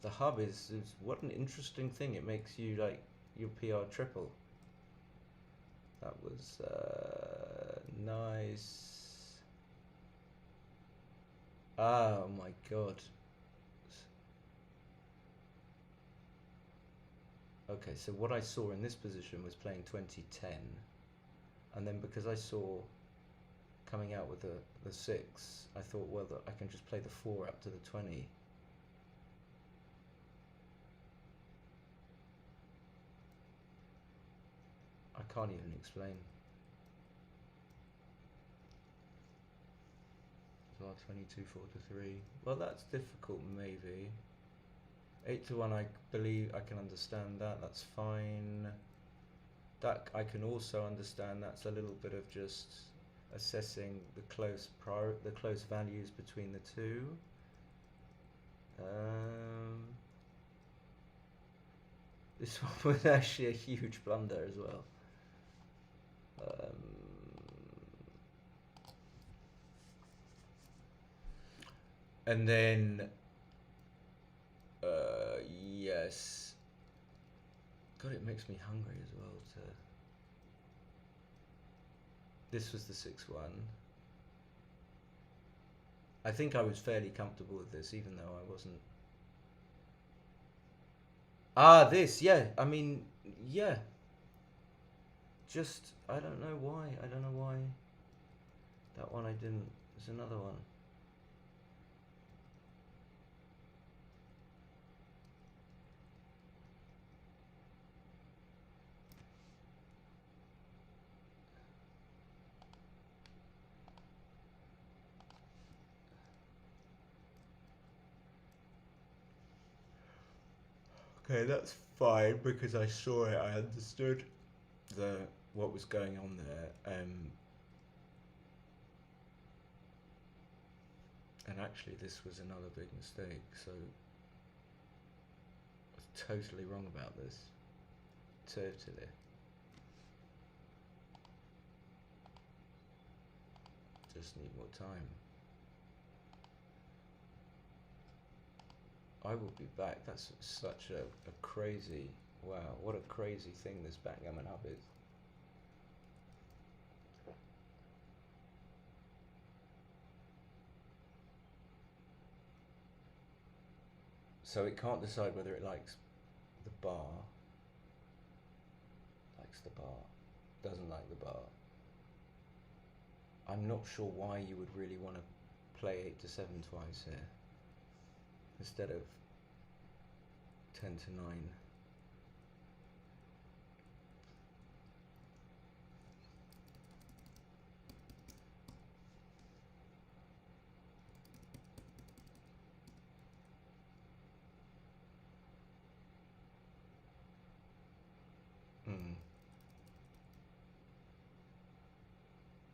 The hub is what an interesting thing. It makes you like your PR triple. That was nice. Oh my god. Okay, so what I saw in this position was playing 20-10, and then because I saw coming out with the 6, I thought, well, I can just play the 4 up to the 20. I can't even explain. So 22, 4-3. Well, that's difficult, maybe. 8-1, I believe I can understand that. That's fine. That I can also understand. That's a little bit of just assessing the close values between the two. This one was actually a huge blunder as well. And then, yes. God, it makes me hungry as well. This was the 6-1. I think I was fairly comfortable with this, even though I wasn't. Ah, this, yeah. I mean, yeah. Just, I don't know why. I don't know why. That one I didn't. There's another one. Okay, that's fine because I saw it. I understood what was going on there. And actually, this was another big mistake. So I was totally wrong about this. Totally. Just need more time. I will be back. That's such a crazy, wow, what a crazy thing this backgammon hub is. So it can't decide whether it likes the bar, doesn't like the bar. I'm not sure why you would really want to play 8-7 twice here instead of 10-9.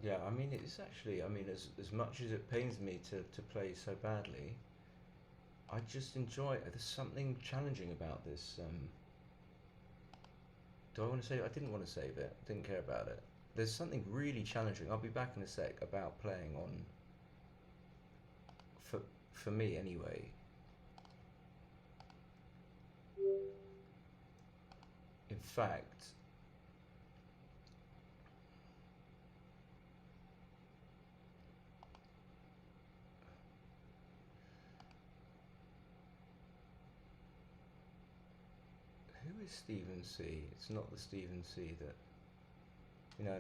Yeah, I mean, it's actually, I mean, as much as it pains me to play so badly, I just enjoy it. There's something challenging about this. Do I want to save it? I didn't want to save it. Didn't care about it. There's something really challenging. I'll be back in a sec about playing on. For me anyway. In fact, who is Stephen C? It's not the Stephen C that. No.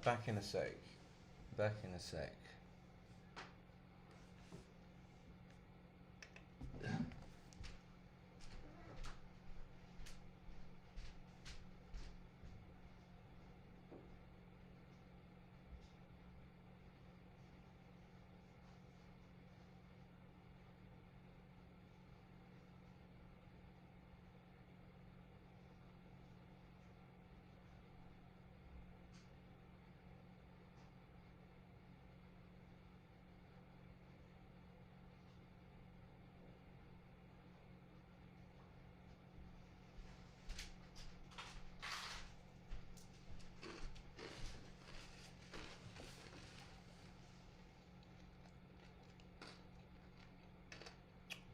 Back in a sec. Back in a sec.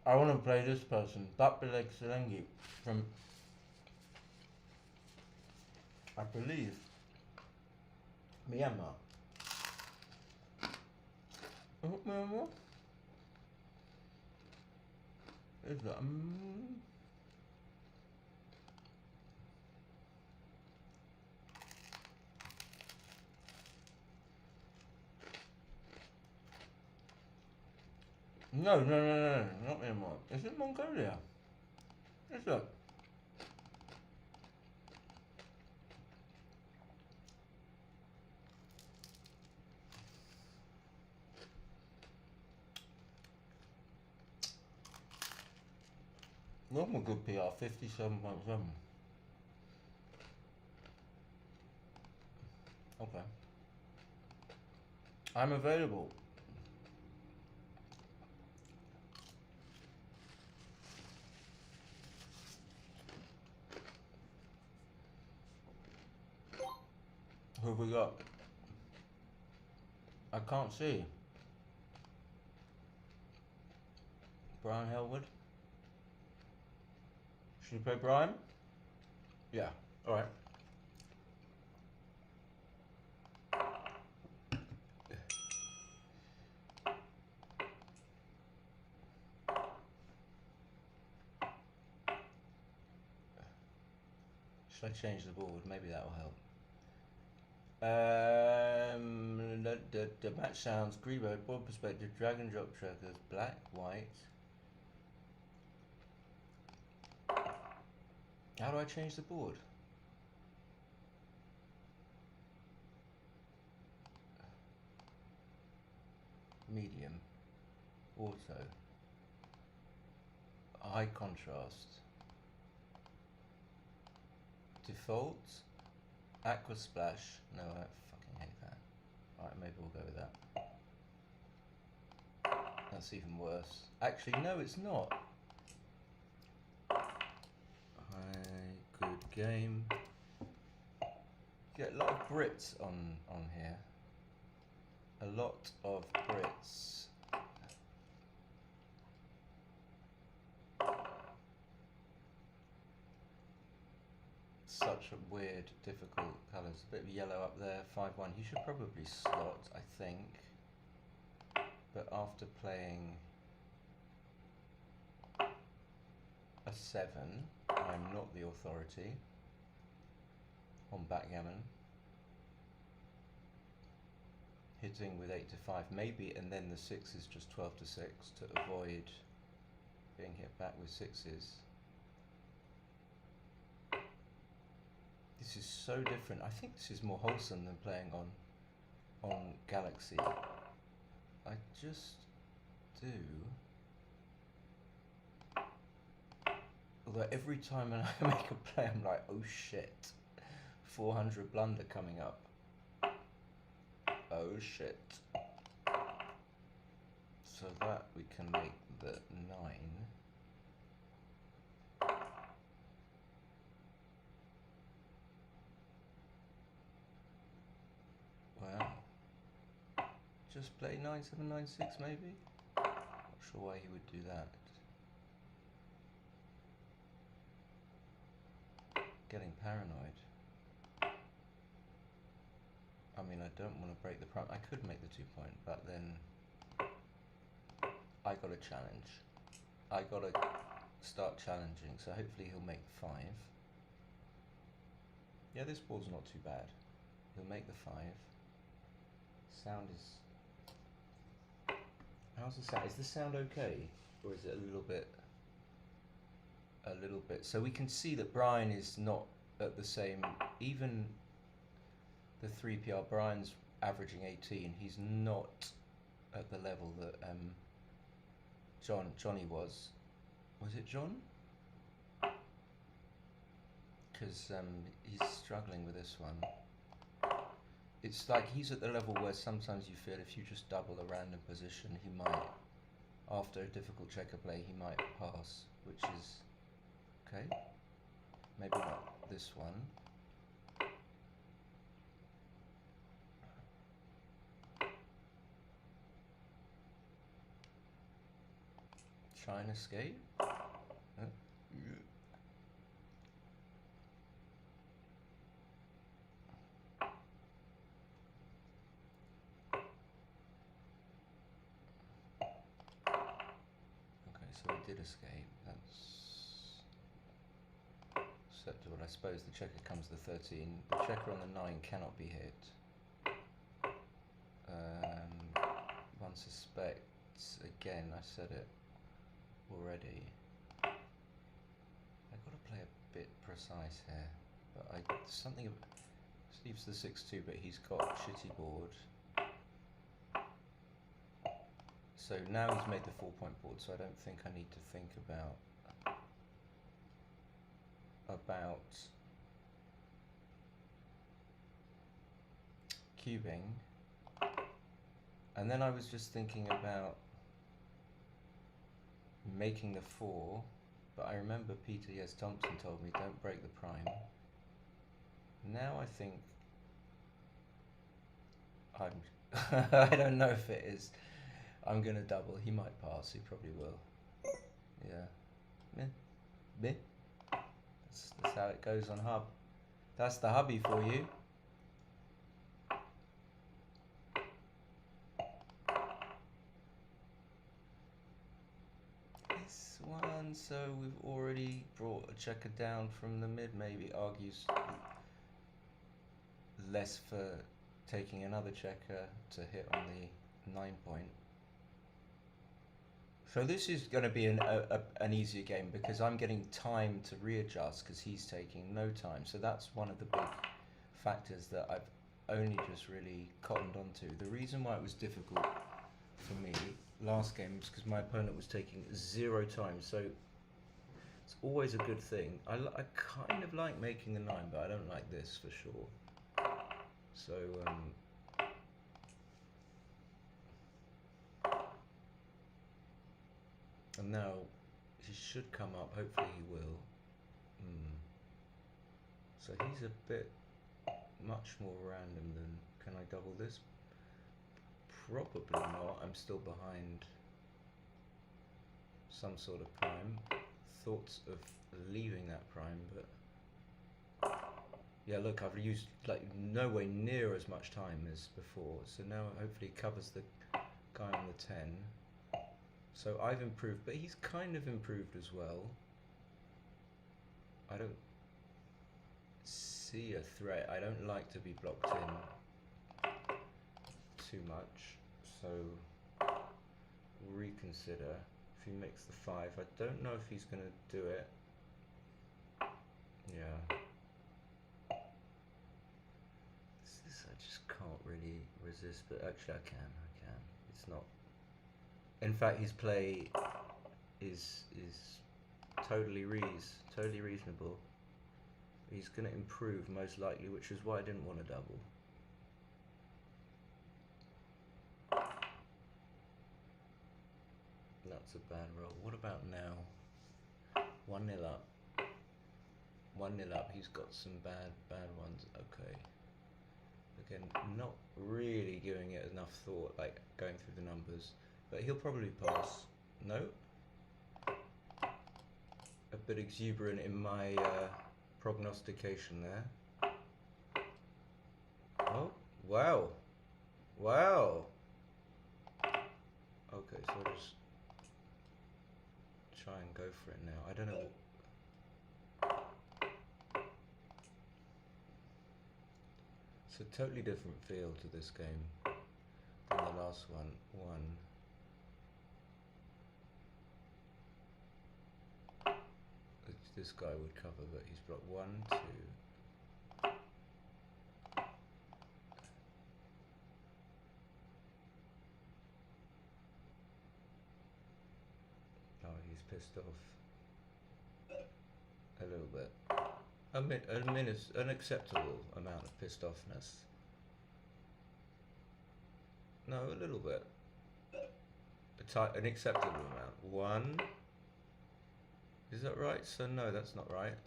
I want to play this person, Bakbilek Selengi, from, I believe, Myanmar. Myanmar? Is that? No, not Myanmar. Is it Mongolia? Is it? Normal good PR, 57.7. Okay. I'm available. Who have we got? I can't see. Brian Hellwood? Should we play Brian? Yeah, alright. Should I change the board? Maybe that will help. The match sounds Grebo, board perspective, drag and drop trackers, black, white. How do I change the board? Medium, auto, high contrast, default, aqua splash. No, I fucking hate that. Alright, maybe we'll go with that. That's even worse. Actually, no, it's not. Good game. Get a lot of Brits on here. A lot of Brits. Such a weird, difficult colours. A bit of yellow up there. 5-1. He should probably slot, I think. But after playing a 7, I'm not the authority on backgammon. Hitting with 8 to 5, maybe, and then the 6 is just 12 to 6 to avoid being hit back with 6s. This is so different. I think this is more wholesome than playing on Galaxy. I just do. Although every time I make a play, I'm like, oh shit, 400 blunder coming up. Oh shit. So that we can make the 9. Wow. Just play 9796 maybe? Not sure why he would do that. Getting paranoid. I mean, I don't want to break the prime. I could make the 2-point, but then I got to challenge. I got to start challenging, so hopefully he'll make 5. Yeah, this ball's not too bad. He'll make the 5. Sound is... How's the sound? Is the sound okay? Or is it a little bit... So we can see that Brian is not at the same... Even the 3PR, Brian's averaging 18. He's not at the level that Johnny was. Was it John? Because he's struggling with this one. It's like he's at the level where sometimes you feel if you just double a random position, he might, after a difficult checker play, he might pass, which is okay. Maybe not this one. Try and escape. So he did escape. That's acceptable. I suppose the checker comes to the 13. The checker on the 9 cannot be hit. One suspects, again, I said it already. I've got to play a bit precise here. But something Steve's the 6-2, but he's got shitty board. So now he's made the 4-point board, so I don't think I need to think about cubing. And then I was just thinking about making the 4, but I remember Peter Yes Thompson told me don't break the prime. Now I think I don't know if it is. I'm gonna double. He might pass. He probably will. Yeah. Meh. That's how it goes on Hub. That's the hubby for you. This one. So we've already brought a checker down from the mid. Maybe argues less for taking another checker to hit on the 9-point. So this is going to be an easier game because I'm getting time to readjust because he's taking no time. So that's one of the big factors that I've only just really cottoned onto. The reason why it was difficult for me last game was because my opponent was taking 0 time. So it's always a good thing. I kind of like making the 9, but I don't like this for sure. So and now he should come up, hopefully he will. So he's a bit much more random than, can I double this? Probably not, I'm still behind some sort of prime. Thoughts of leaving that prime, but yeah, look, I've used like nowhere near as much time as before, so now hopefully it covers the guy on the 10. So I've improved, but he's kind of improved as well. I don't see a threat. I don't like to be blocked in too much. So reconsider. If he makes the 5, I don't know if he's going to do it. Yeah. This I just can't really resist, but actually I can. It's not. In fact, his play is totally reasonable. He's going to improve most likely, which is why I didn't want to double. That's a bad roll. What about now? 1-0 up. 1-0 up. He's got some bad ones. Okay. Again, not really giving it enough thought, like going through the numbers. But he'll probably pass. No? A bit exuberant in my prognostication there. Oh, wow. Wow. Okay, so I'll just try and go for it now. I don't know. It's a totally different feel to this game than the last one. This guy would cover, but he's blocked 1, 2. Oh, he's pissed off a little bit. An acceptable amount of pissed offness. No, a little bit. An acceptable amount. 1. Is that right? So no, that's not right.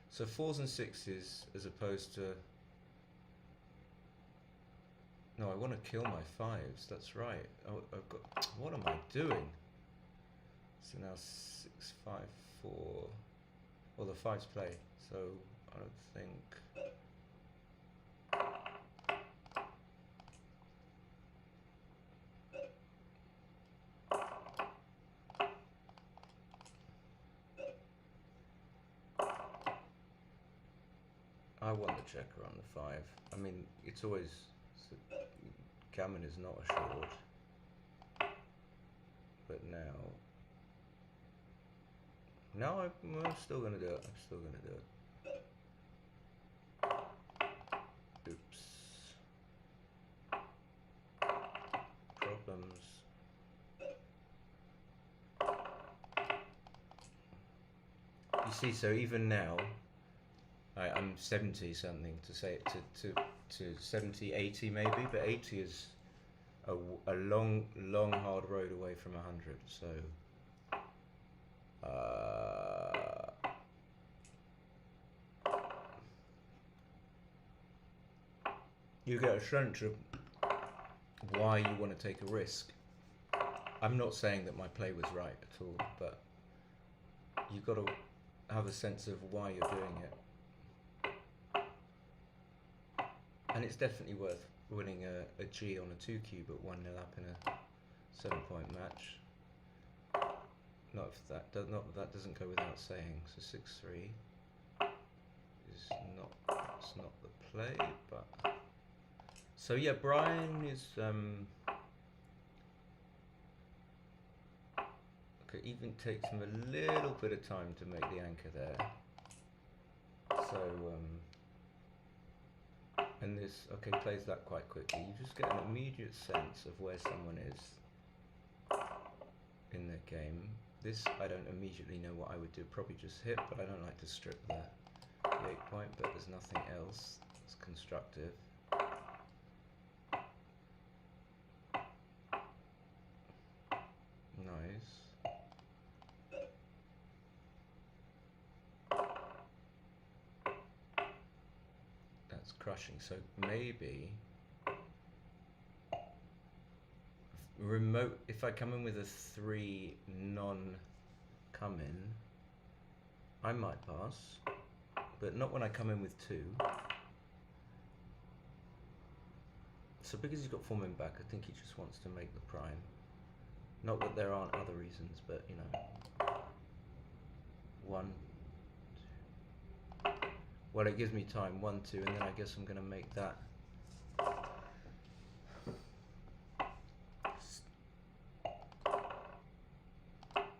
So 4s and 6s as opposed to... No, I want to kill my 5s. That's right. Oh, I've got... What am I doing? So now 6, 5, 4... Well, the 5s play, so I don't think... I want the checker on the 5. I mean, it's always... Gammon is not assured. But now... No, I'm still going to do it. I'm still going to do it. Oops. Problems. You see, so even now, I'm 70 something to say to 70, 80 maybe, but 80 is a long hard road away from 100. So you get a sense of why you want to take a risk. I'm not saying that my play was right at all, but you've got to have a sense of why you're doing it. And it's definitely worth winning a G on a 2 cube at 1-0 up in a 7-point match. That doesn't go without saying. So 6-3 is not, it's not the play, but so yeah, Brian is okay. Even takes him a little bit of time to make the anchor there. So and this plays that quite quickly. You just get an immediate sense of where someone is in their game. This, I don't immediately know what I would do. Probably just hit, but I don't like to strip the 8-point, but there's nothing else that's constructive. Nice. That's crushing. So maybe remote, if I come in with a 3 non-come in, I might pass, but not when I come in with 2. So because he's got 4 men back, I think he just wants to make the prime. Not that there aren't other reasons, but you know. 1, 2. Well, it gives me time. 1, 2, and then I guess I'm going to make that.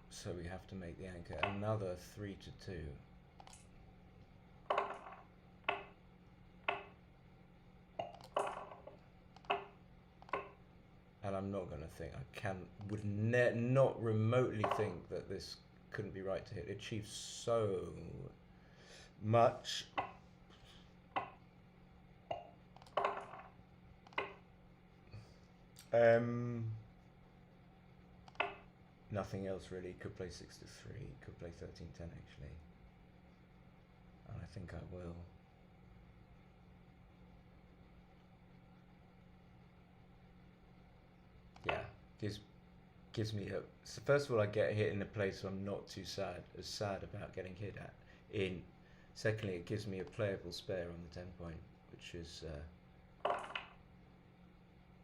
So we have to make the anchor. Another 3 to 2. And I'm not going to think, would not remotely think that this couldn't be right to hit. It achieves so much. nothing else really. Could play 6 to 3. Could play 13-10 actually. And I think I will. Yeah, gives me hope. So first of all, I get hit in a place where I'm not too sad about getting hit at. Secondly, it gives me a playable spare on the 10 point, which is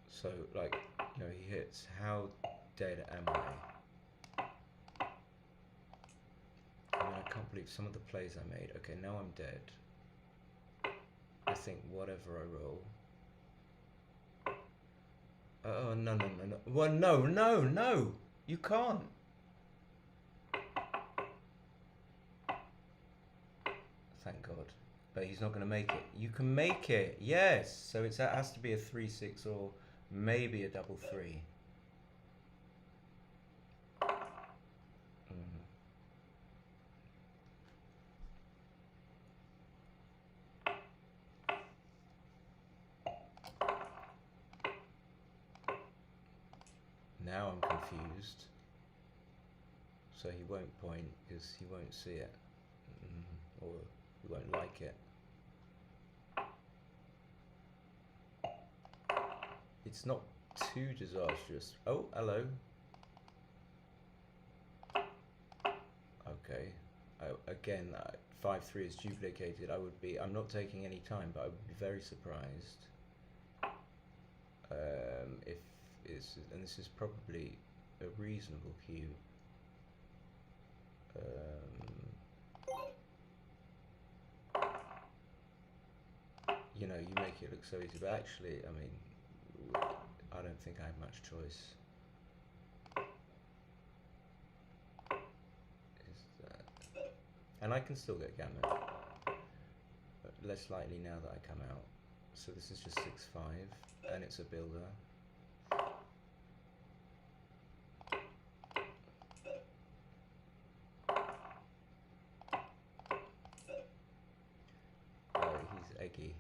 so like, you know, he hits. How dead am I? I mean, I can't believe some of the plays I made. Okay, now I'm dead. I think whatever I roll. Oh, no. Well, no. You can't. Thank God. But he's not going to make it. You can make it. Yes. So it has to be a 3-6 or maybe a double 3. Now I'm confused. So he won't point because he won't see it. Or he won't like it. It's not too disastrous. Oh, hello. Okay. Again, 5-3 is duplicated. I'm not taking any time, but I would be very surprised if and this is probably a reasonable cue. You know, you make it look so easy, but actually, I mean, I don't think I have much choice. And I can still get gammon, but less likely now that I come out. So this is just 6-5, and it's a builder. Oh, he's eggy.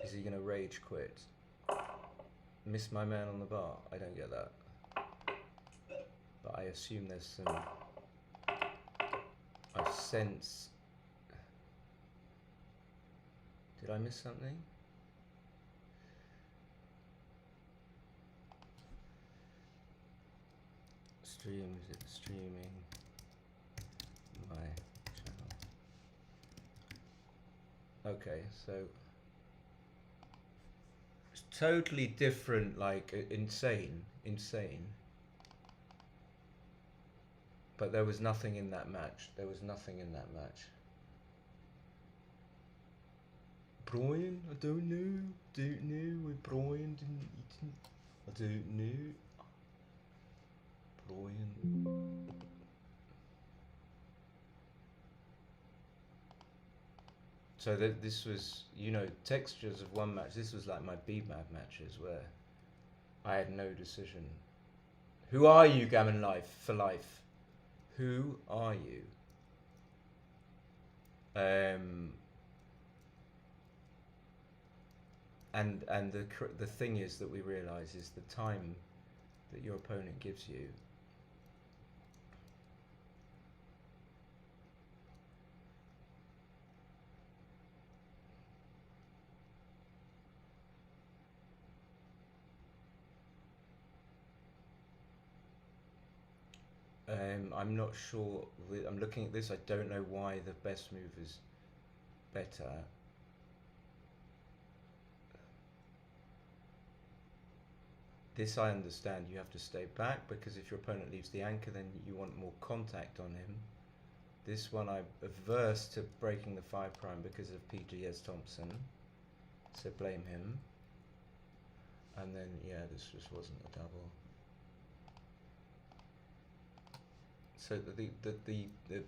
Is he gonna rage quit? Miss my man on the bar? I don't get that. But I assume there's some... I sense... Did I miss something? Is it streaming my channel? Okay, so... It's totally different, like, insane. But there was nothing in that match. Brian? I don't know. Why Brian didn't... I don't know. Brian. So this was, you know, textures of one match. This was like my BMAP matches where I had no decision. Who are you, Gammon Life for life? Who are you? And the thing is that we realise is the time that your opponent gives you. I'm not sure. I'm looking at this. I don't know why the best move is better. This I understand. You have to stay back because if your opponent leaves the anchor, then you want more contact on him. This one I'm averse to breaking the 5' because of PGS Thompson. So blame him. And then yeah, this just wasn't a double. So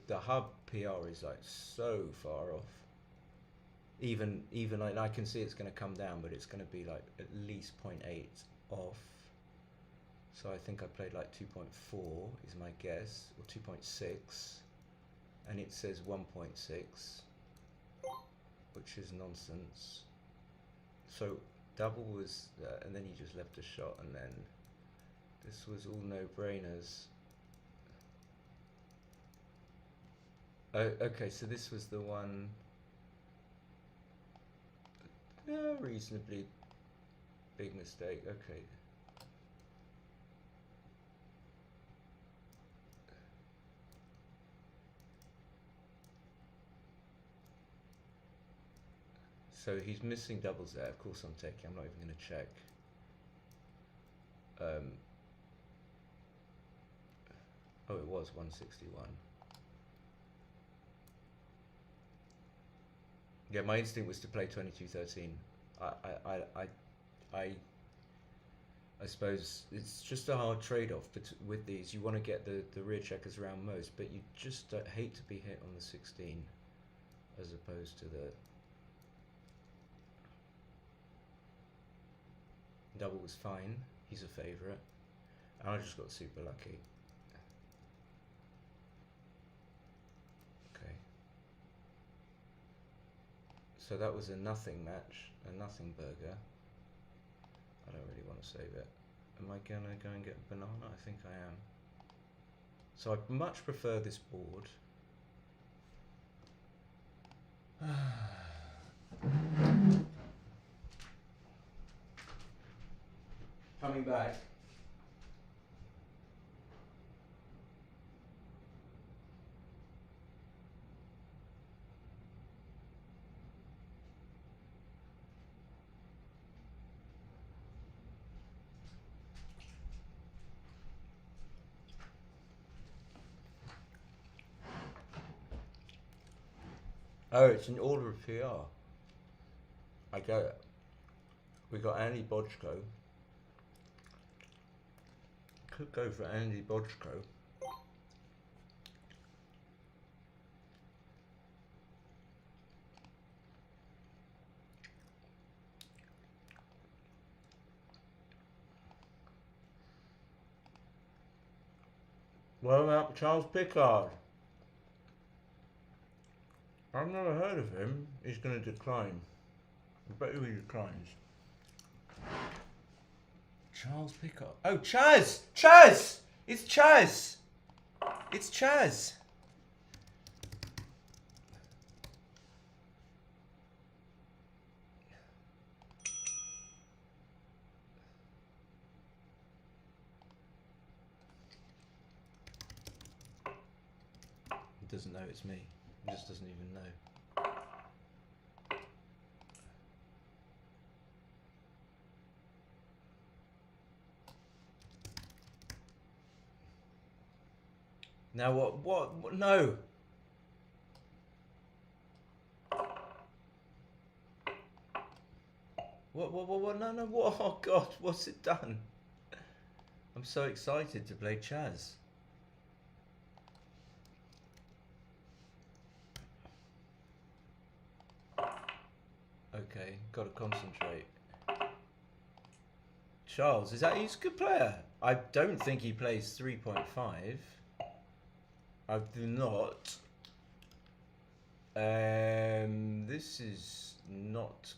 the hub PR is like so far off. Even like, I can see it's going to come down, but it's going to be like at least 0.8 off. So I think I played like 2.4 is my guess, or 2.6, and it says 1.6, which is nonsense. So double was, and then he just left a shot, and then this was all no-brainers. Oh, okay, so this was the one, reasonably big mistake, okay. So he's missing doubles there, of course I'm taking, I'm not even going to check. Oh, it was 161. Yeah, my instinct was to play 22-13. I suppose it's just a hard trade-off with these. You want to get the rear checkers around most, but you just hate to be hit on the 16 as opposed to the double was fine. He's a favourite. And I just got super lucky. Okay. So that was a nothing match, a nothing burger. I don't really want to save it. Am I gonna go and get a banana? I think I am. So I much prefer this board. Coming back. Oh, it's an order of PR. I get it. We got Andy Bojko. Could go for Andy Bojko. What about Charles Pickard? I've never heard of him. He's going to decline. I bet you he declines. Charles Pickard. Oh, Chaz! Chaz! It's Chaz! It's Chaz! He doesn't know it's me. He just doesn't even know. Now what? No! What, no, what? Oh God, what's it done? I'm so excited to play Chaz. Okay, gotta concentrate. Charles, is that he's a good player? I don't think he plays 3.5. I do not. This is not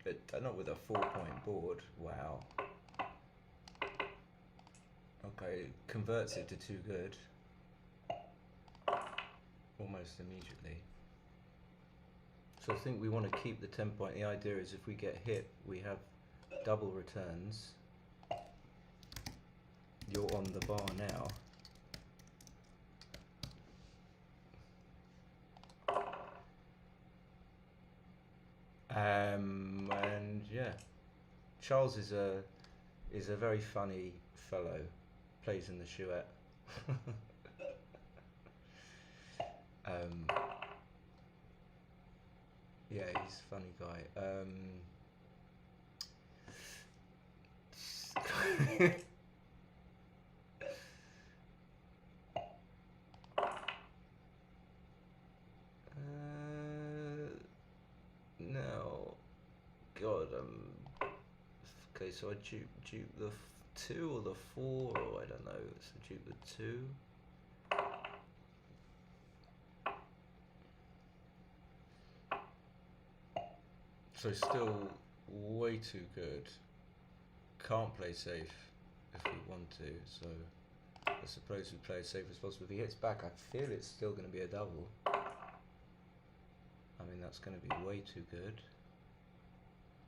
with a 4-point board. Wow. Okay, converts it to too good. Almost immediately. So I think we want to keep the 10-point. The idea is if we get hit, we have double returns. You're on the bar now. And yeah, Charles is a very funny fellow. Plays in the Chouette. Yeah, he's a funny guy. No, God, okay, so I dupe the 2 or the 4, or I don't know. So dupe the 2. So still way too good. Can't play safe if we want to, so I suppose we play as safe as possible. If he hits back, I feel it's still going to be a double. I mean, that's going to be way too good.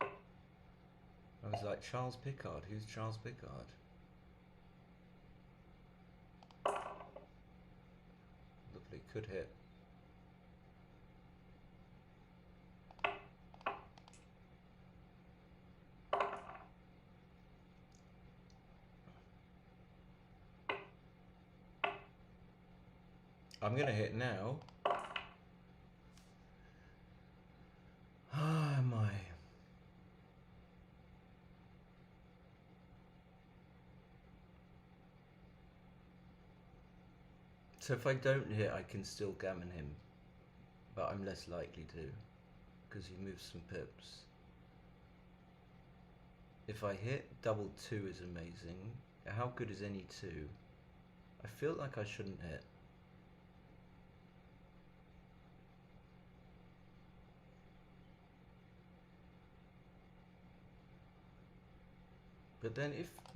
I was like, Charles Pickard. Who's Charles Pickard? Lovely, could hit. I'm going to hit now. Ah, am I? So if I don't hit, I can still gammon him, but I'm less likely to, because he moves some pips. If I hit, double 2 is amazing. How good is any 2? I feel like I shouldn't hit.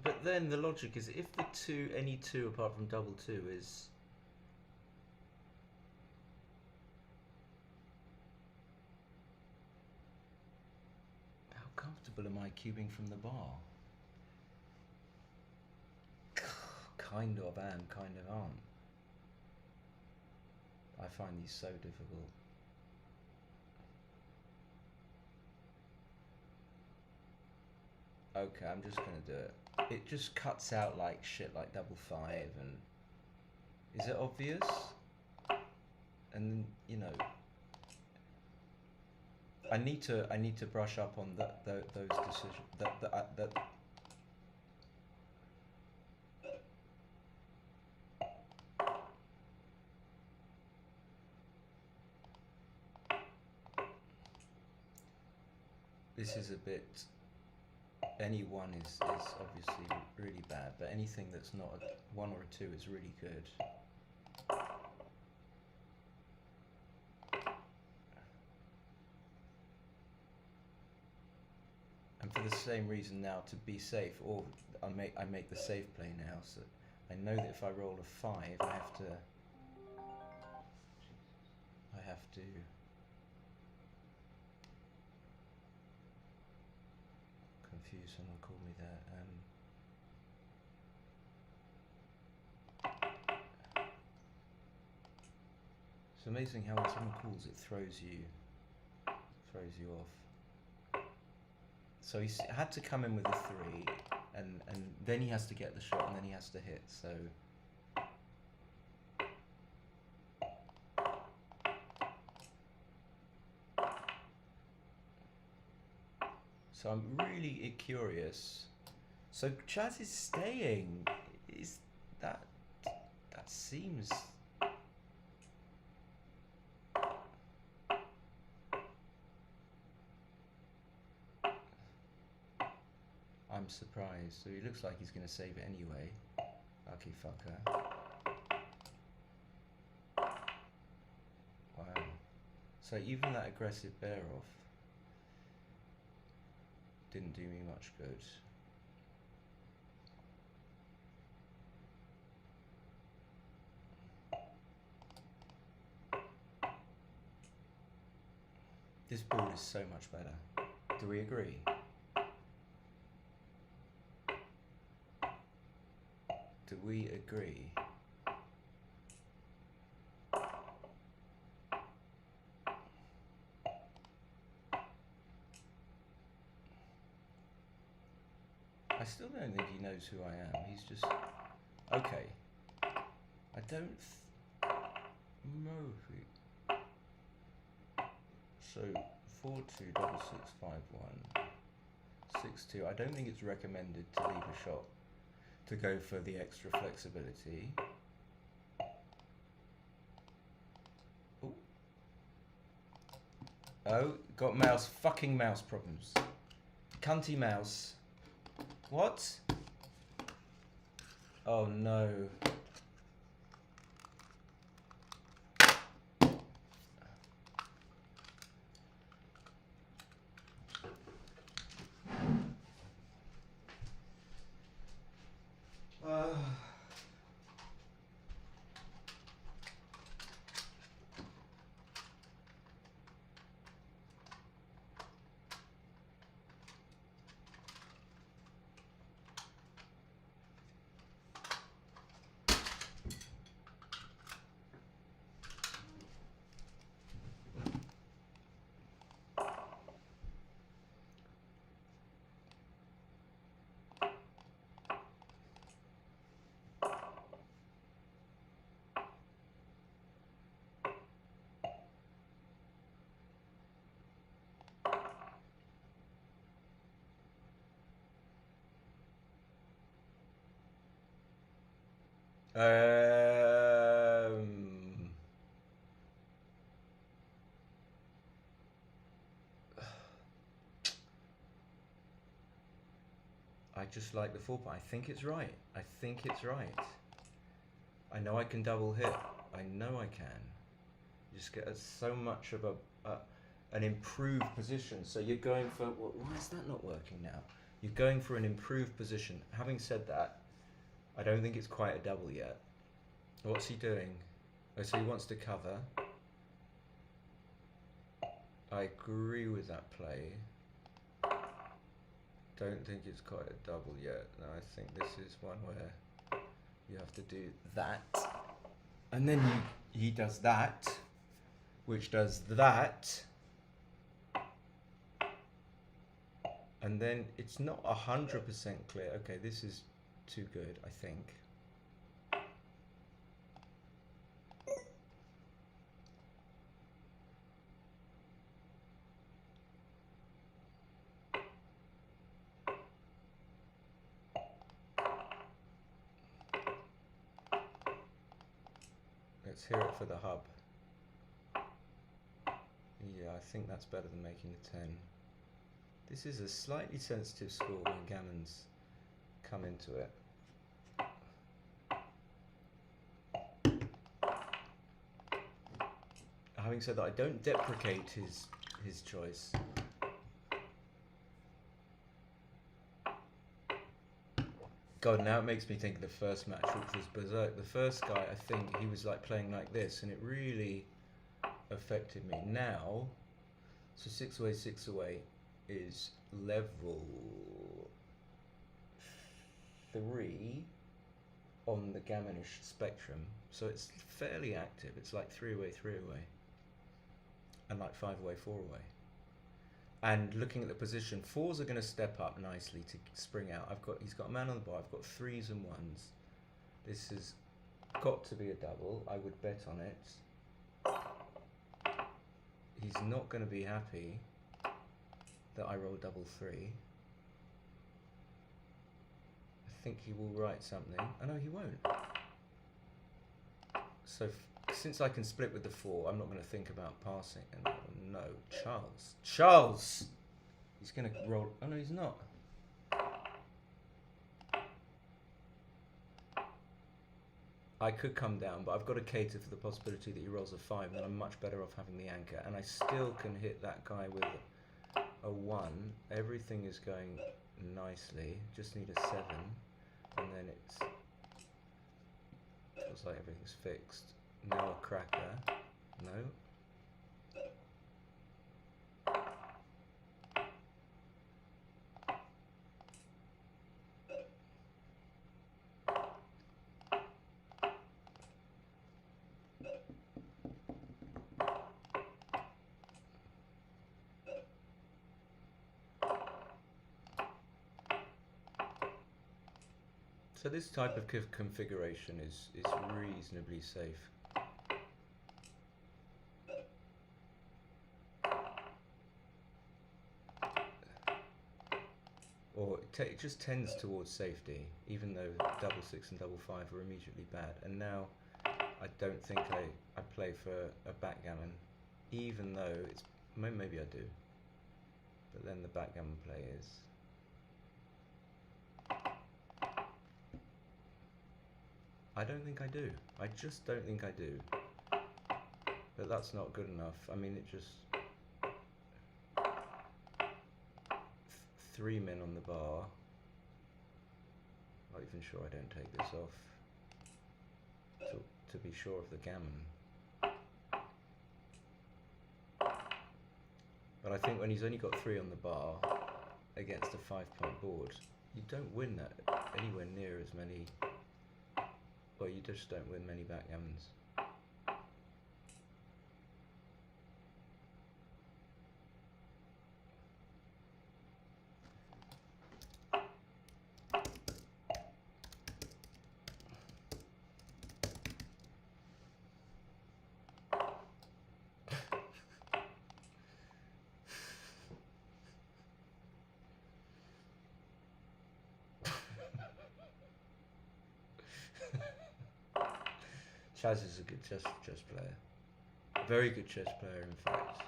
But then the logic is if the 2, any 2 apart from double 2 is... How comfortable am I cubing from the bar? Kind of am, kind of aren't. I find these so difficult. Okay, I'm just gonna do it. It just cuts out like shit like double 5 and... Is it obvious? And you know... I need to brush up on those decisions. That this is a bit... Any 1 is obviously really bad, but anything that's not a 1 or a 2 is really good. And for the same reason now, to be safe, or I make the safe play now, so I know that if I roll a 5, I have to confused, someone called me that. It's amazing how when someone calls, it throws you off. So he had to come in with a 3, and then he has to get the shot, and then he has to hit. So I'm really curious. So Chaz is staying. Is that seems... I'm surprised. So he looks like he's going to save it anyway. Lucky fucker. Wow. So even that aggressive bear off didn't do me much good. This board is so much better. Do we agree? Do we agree? I still don't think he knows who I am. He's just... Okay. I don't know who... So, 4-2-6-6-5-1 6-2. I don't think it's recommended to leave a shot to go for the extra flexibility. Ooh. Oh, got fucking mouse problems. Cunty mouse. What? Oh no. Um, I just like the 4 point. I think it's right. I think it's right. I know I can double hit. I know I can. You just get so much of an improved position. So you're going for, well, why is that not working now? You're going for an improved position. Having said that, I don't think it's quite a double yet. What's he doing? Oh, so he wants to cover. I agree with that play. Don't think it's quite a double yet. No, I think this is one where you have to do that. And then he does that, which does that. And then it's not 100% clear. Okay, this is too good, I think. Let's hear it for the hub. Yeah, I think that's better than making a 10. This is a slightly sensitive score when gammons come into it. Having said that, I don't deprecate his choice. God, now it makes me think of the first match, which was Berserk. The first guy, I think, he was like playing like this, and it really affected me. Now, so 6 away is level 3 on the gammonish spectrum, so it's fairly active. It's like 3 away, and like 5 away, 4 away. And looking at the position, 4s are going to step up nicely to spring out. He's got a man on the bar. I've got 3s and 1s. This has got to be a double. I would bet on it. He's not going to be happy that I roll double 3. I think he will write something. Oh no, he won't. So since I can split with the 4, I'm not going to think about passing. And no, Charles! He's going to roll. Oh no, he's not. I could come down, but I've got to cater for the possibility that he rolls a 5, and I'm much better off having the anchor. And I still can hit that guy with a 1. Everything is going nicely. Just need a 7, and then it feels like everything's fixed. Now a cracker. No. So this type of configuration is reasonably safe. Or it just tends towards safety, even though double 6 and double 5 are immediately bad. And now I don't think I play for a backgammon, even though it's maybe I do. But then the backgammon play is. I don't think I do. I just don't think I do. But that's not good enough. I mean, it just... 3 men on the bar. Not even sure I don't take this off. To be sure of the gammon. But I think when he's only got 3 on the bar against a 5-point board, you don't win that anywhere near as many... Well, you just don't win many backgammons. Chaz is a good chess player. A very good chess player, in fact.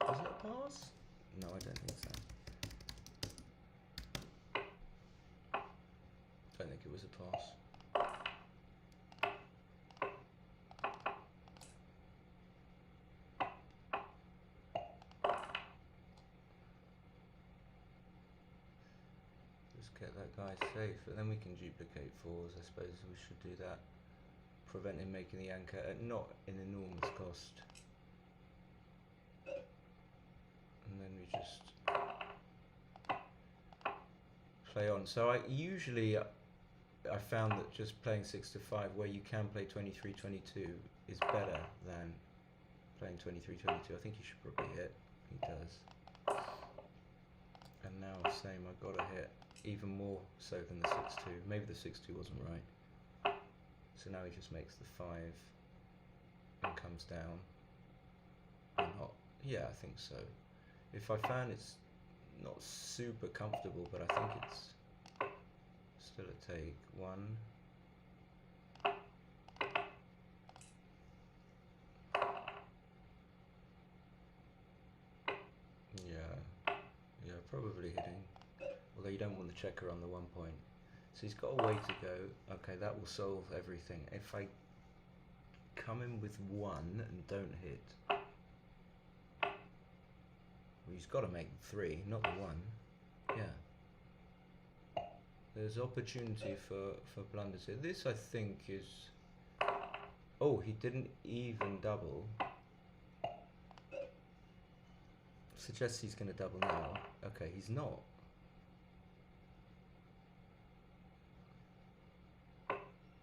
Was it a pass? No, I don't think so. I don't think it was a pass. Just get that guy safe, but then we can duplicate fours. I suppose we should do that. Prevent him making the anchor at not an enormous cost. And then we just play on. So I found that just playing 6 to 5, where you can play 23-22, is better than playing 23-22. I think he should probably hit. He does. And now same, I got to hit even more so than the 6-2. Maybe the 6-2 wasn't right. So now he just makes the 5 and comes down. Or not? Yeah, I think so. If I found it's not super comfortable, but I think it's still a take. 1. Yeah, probably hitting. Although you don't want the checker on the 1 point. So he's got a way to go. Okay, that will solve everything. If I come in with 1 and don't hit, well, he's got to make 3, not the 1. Yeah. There's opportunity for blunders here. This, I think, is... Oh, he didn't even double. Suggests he's going to double now. Okay, he's not.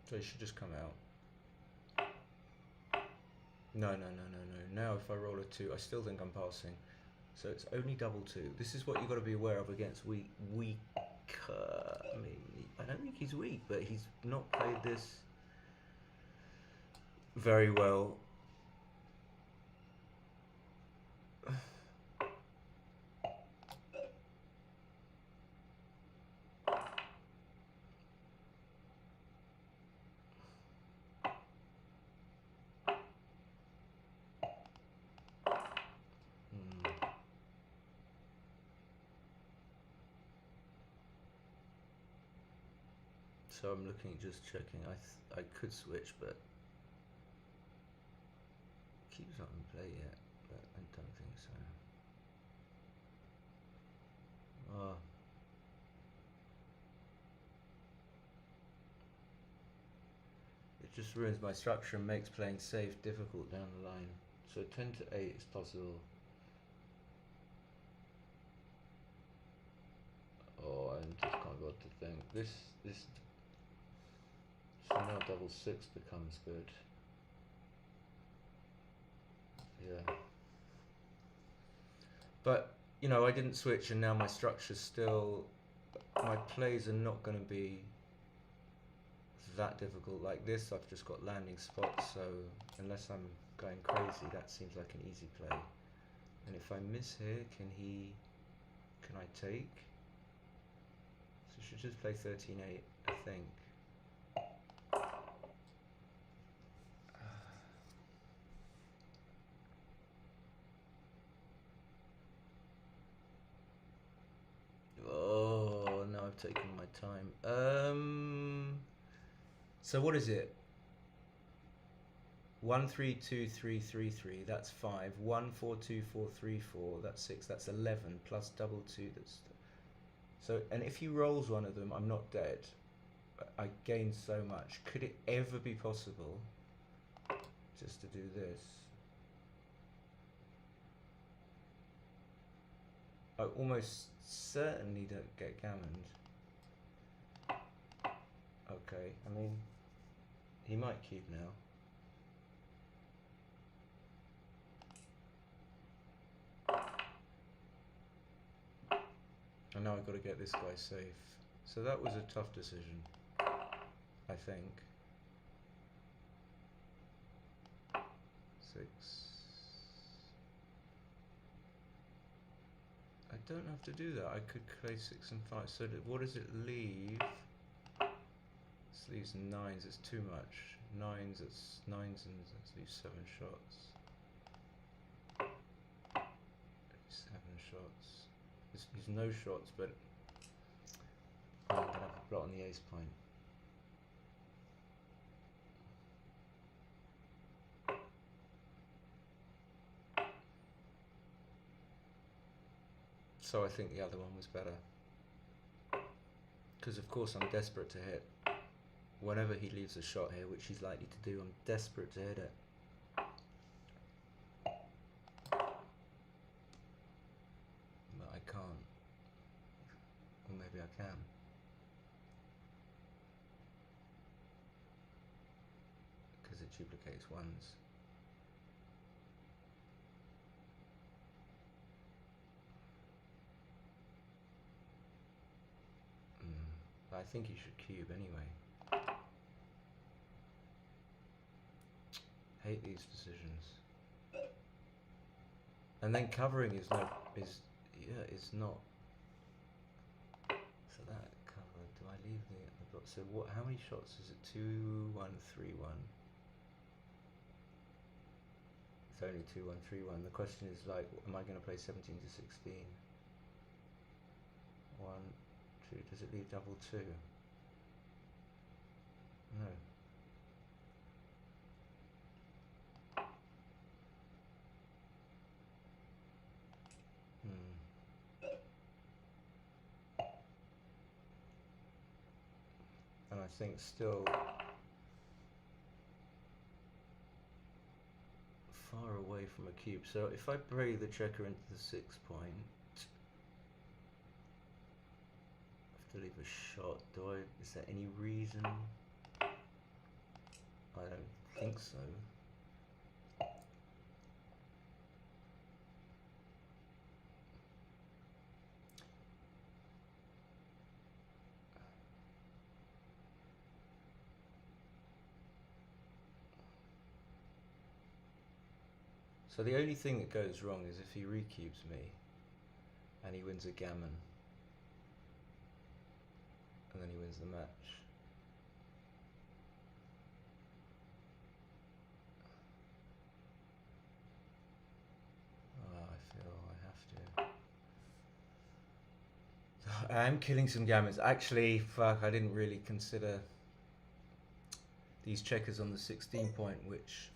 So he should just come out. No. Now if I roll a 2, I still think I'm passing. So it's only double 2. This is what you've got to be aware of against weaker. I mean, I don't think he's weak, but he's not played this very well. So I'm looking, just checking. I could switch, but keeps not in play yet. But I don't think so. Oh. It just ruins my structure and makes playing safe difficult down the line. So 10 to 8 is possible. Oh, I just can't bother to think. This. So now double 6 becomes good. Yeah. But, you know, I didn't switch and now my structure's still... My plays are not going to be that difficult like this. I've just got landing spots, so unless I'm going crazy, that seems like an easy play. And if I miss here, can I take? So I should just play 13-8, I think. Oh, now I've taken my time. So what is it? 1 3 2 3 3 3. That's 5. 1 4 2 4 3 4. That's 6. That's 11 plus double 2. That's so. And if he rolls one of them, I'm not dead. I gain so much. Could it ever be possible just to do this? I almost certainly don't get gammoned. Okay, I mean, he might keep now. And now I've got to get this guy safe. So that was a tough decision, I think. 6. I don't have to do that. I could play 6 and 5. So what does it leave? This leaves 9s. It's too much. 9s. It's 9s and let's leave 7 shots. 7 shots. This leaves no shots, but I'm gonna have a blot on the ace point. So I think the other one was better. Because of course I'm desperate to hit. Whenever he leaves a shot here, which he's likely to do, I'm desperate to hit it. But I can't. Or maybe I can. Because it duplicates ones. I think you should cube anyway. Hate these decisions. And then covering is not. So that cover. Do I leave the block? So what? How many shots is it? 2, 1, 3, 1. It's only 2, 1, 3, 1. The question is like, am I going to play 17 to 16? 1, 2. Does it leave double 2? No. And I think still far away from a cube. So if I bury the checker into the 6 point, I have to leave a shot. Is there any reason? I don't think so. So the only thing that goes wrong is if he recubes me and he wins a gammon and then he wins the match. Oh, I feel I have to. I am killing some gammons. Actually, fuck, I didn't really consider these checkers on the 16 point, which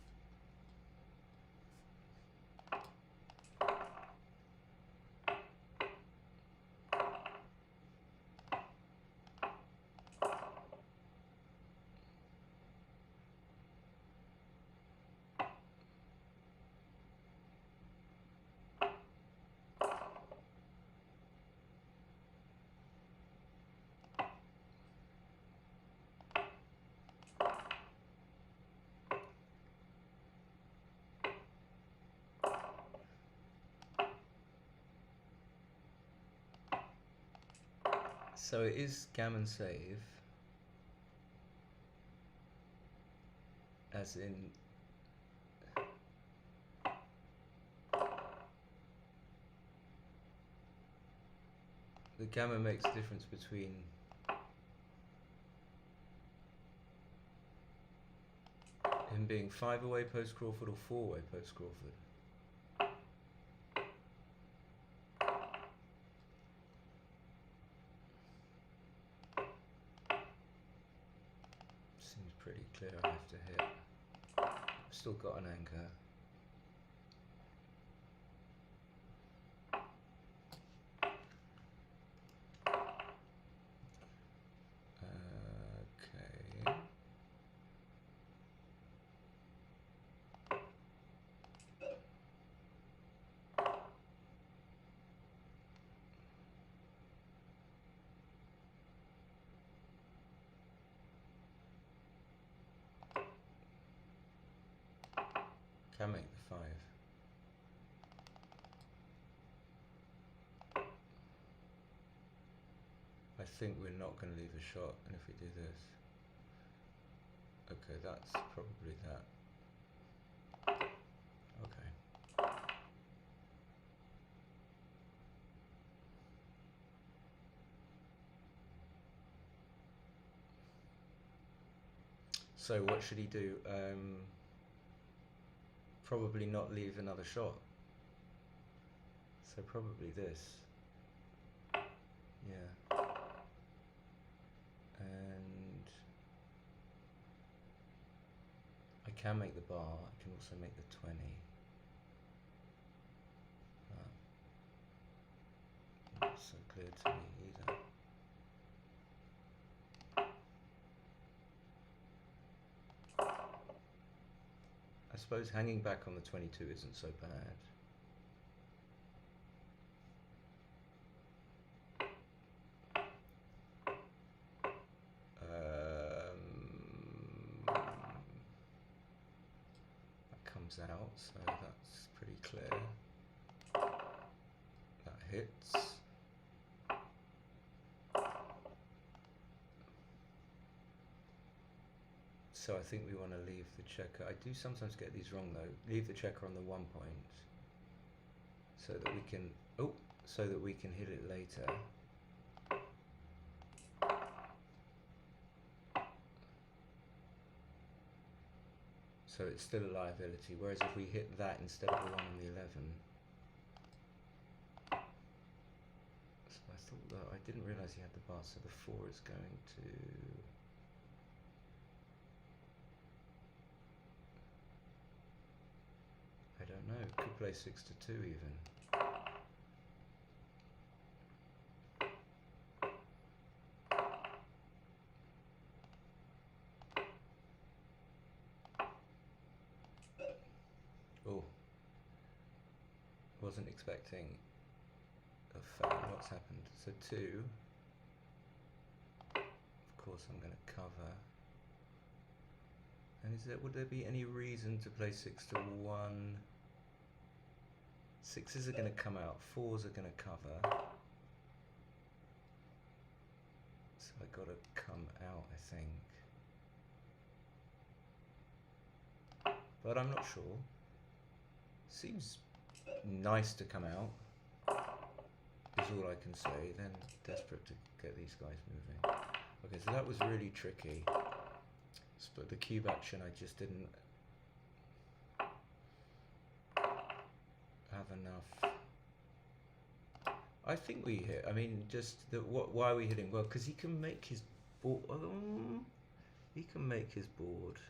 so it is gammon save, as in the gammon makes the difference between him being 5 away post Crawford or 4 away post Crawford. Seems pretty clear I have to hit. I've still got an anchor. Okay. Can make the 5. I think we're not going to leave a shot, and if we do this, okay, that's probably that. Okay. So what should he do? Probably not leave another shot. So probably this. Yeah. And I can make the bar. I can also make the 20. Not so clear to me either. I suppose hanging back on the 22 isn't so bad. That comes out, so that's pretty clear. That hits. So I think we want to leave the checker. I do sometimes get these wrong though. Leave the checker on the 1 point, so that we can hit it later. So it's still a liability. Whereas if we hit that instead of the 1 on the 11. So I thought that I didn't realise he had the bar. So the 4 is going to. I don't know, could play 6 to 2 even. Oh, wasn't expecting a fan. What's happened? So 2. Of course I'm going to cover. And would there be any reason to play 6 to 1? 6s are going to come out, 4s are going to cover. So I got to come out, I think. But I'm not sure. Seems nice to come out, is all I can say. Then desperate to get these guys moving. Okay, so that was really tricky. But the cube action, I just didn't have enough. I think we hit. I mean, just why are we hitting? Well, because he can make his board. He can make his board.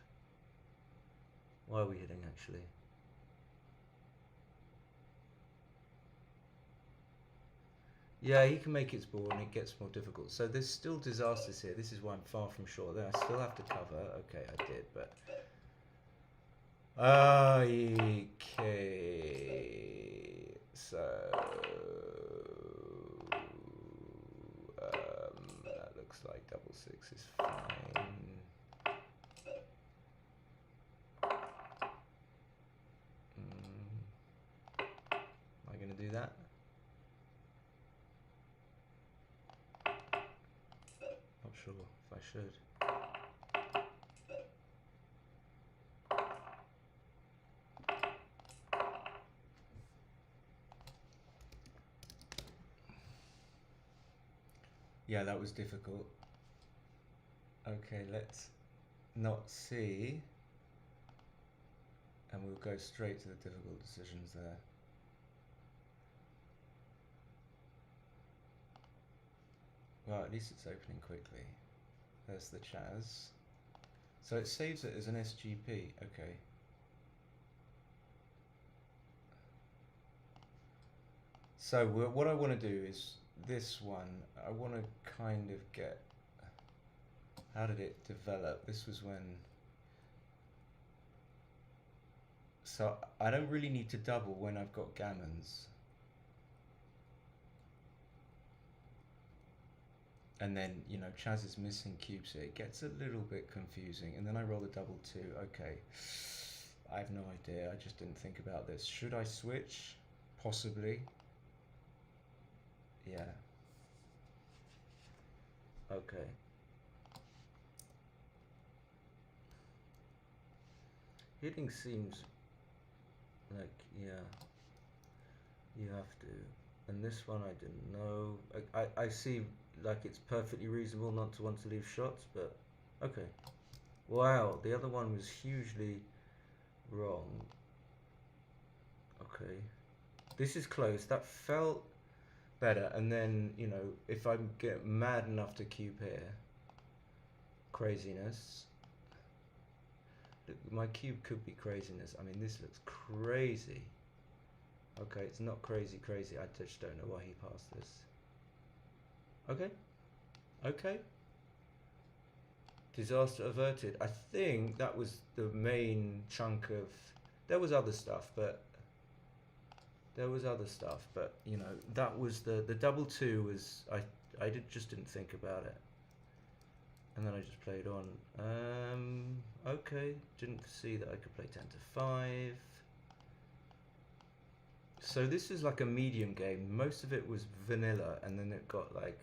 Why are we hitting actually? Yeah, he can make his board and it gets more difficult. So there's still disasters here. This is why I'm far from sure. Then I still have to cover. Okay, I did, but. Okay. So. That looks like double 6 is fine. Am I going to do that? Not sure if I should. Yeah, that was difficult. Okay, let's not see. And we'll go straight to the difficult decisions there. Well, at least it's opening quickly. There's the Chaz. So it saves it as an SGP. Okay. So what I want to do is this one. I want to kind of get. How did it develop? This was when. So I don't really need to double when I've got gammons. And then, you know, Chaz is missing cubes here. It gets a little bit confusing. And then I roll the double 2. Okay. I have no idea. I just didn't think about this. Should I switch? Possibly. Yeah. Okay. Hitting seems like, yeah, you have to. And this one I didn't know. I see like it's perfectly reasonable not to want to leave shots, but okay. Wow, the other one was hugely wrong. Okay. This is close. That felt better. And then, you know, if I get mad enough to cube here, craziness. Look, my cube could be craziness. I mean, this looks crazy. Okay, it's not crazy. I just don't know why he passed this. Okay. Okay. Disaster averted. I think that was the main chunk of... There was other stuff, but you know, that was the double two was... I just didn't think about it. And then I just played on. Okay, didn't see that I could play 10 to 5. So this is like a medium game. Most of it was vanilla, and then it got like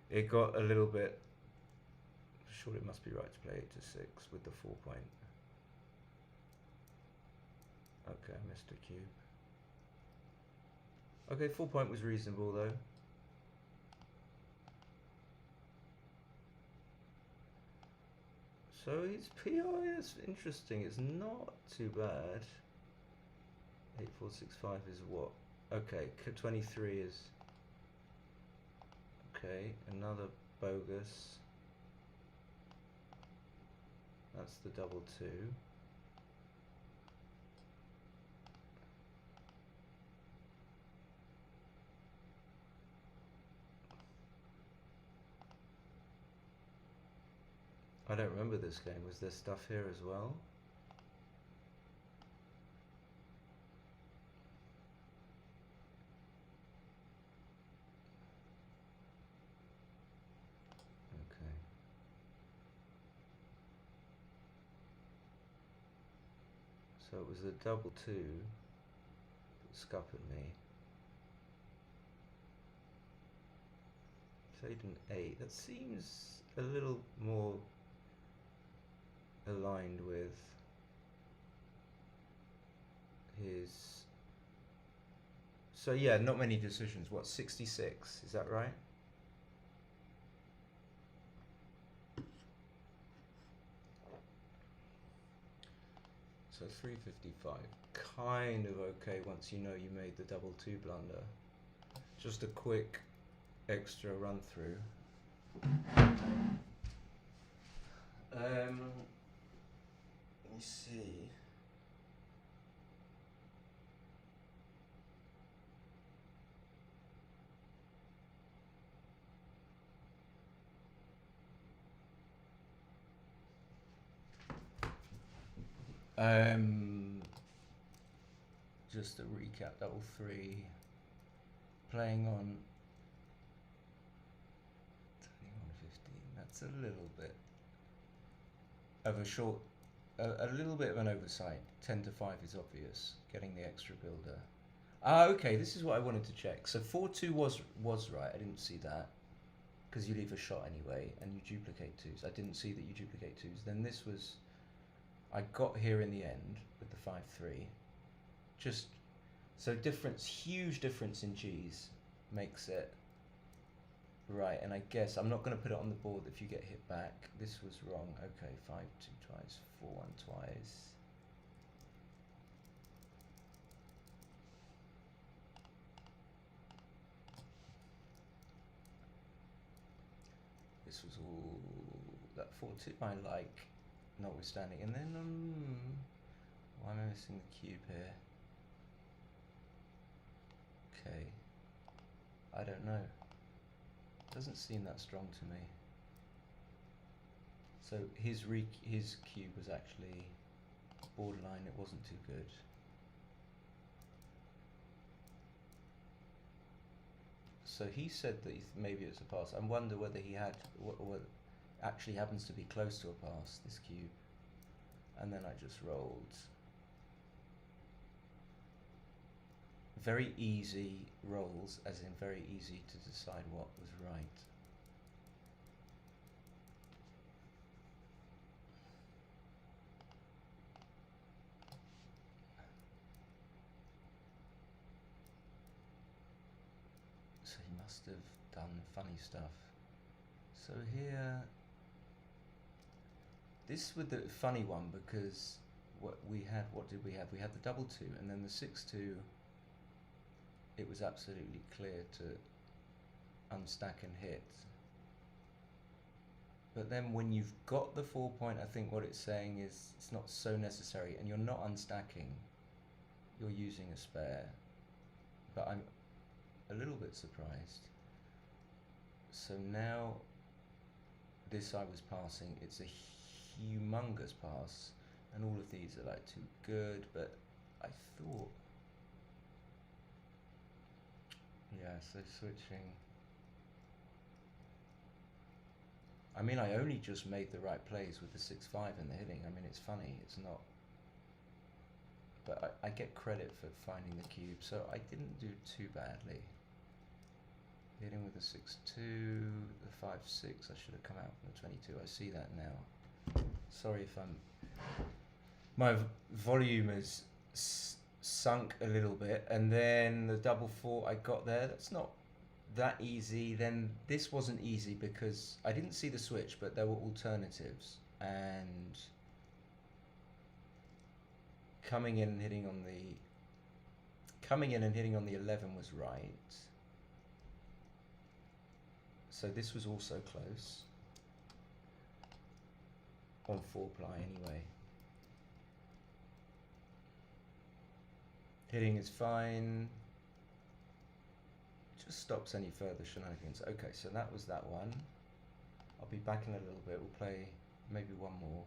it got a little bit. Sure, it must be right to play 8 to 6 with the 4 point. Okay, I missed a cube. Okay, 4 point was reasonable though. So his PI is interesting. It's not too bad. 8465 is what? Okay, 23 is... Okay, another bogus. That's the double two. I don't remember this game. Was there stuff here as well? Okay. So it was the double two that scuppered me. Played an 8. That seems a little more aligned with his... So yeah, not many decisions. What, 66? Is that right? So 355. Kind of okay once you know you made the double two blunder. Just a quick extra run through. Let me see. Just to recap, double three, playing on 21-15. That's a little bit of a short, a little bit of an oversight. 10 to 5 is obvious. Getting the extra builder. Ah, okay. This is what I wanted to check. So 4-2 was right. I didn't see that because you leave a shot anyway, and you duplicate twos. I didn't see that you duplicate twos. Then this was. I got here in the end with the 5-3. Just so difference, huge difference in G's makes it right. And I guess I'm not going to put it on the board if you get hit back. This was wrong. Okay, 5-2 twice, 4-1 twice. This was all that 4-2 I like, notwithstanding. And then why am I missing the cube here? Okay, I don't know. Doesn't seem that strong to me. So his cube was actually borderline. It wasn't too good. So he said that maybe it's a pass. I wonder whether he had what actually happens to be close to a pass. This cube, and then I just rolled. Very easy rolls, as in very easy to decide what was right. So he must have done funny stuff. So here, This was the funny one because what did we have? We had the double two and then the 6-2. It was absolutely clear to unstack and hit. But then when you've got the 4 point, I think what it's saying is it's not so necessary, and you're not unstacking. You're using a spare. But I'm a little bit surprised. So now this I was passing, it's a humongous pass, and all of these are like too good, but I thought, yeah, so switching. I mean, I only just made the right plays with the 6-5 and the hitting. I mean, it's funny, it's not, but I get credit for finding the cube, so I didn't do too badly. Hitting with the 6-2, the 5-6, I should have come out from the 22. I see that now. Sorry if my volume is sunk a little bit, and then the double 4 I got there. That's not that easy. Then this wasn't easy because I didn't see the switch, but there were alternatives, and coming in and hitting on the 11 was right. So this was also close on 4-ply anyway. Hitting is fine. Just stops any further shenanigans. Okay, so that was that one. I'll be back in a little bit. We'll play maybe one more.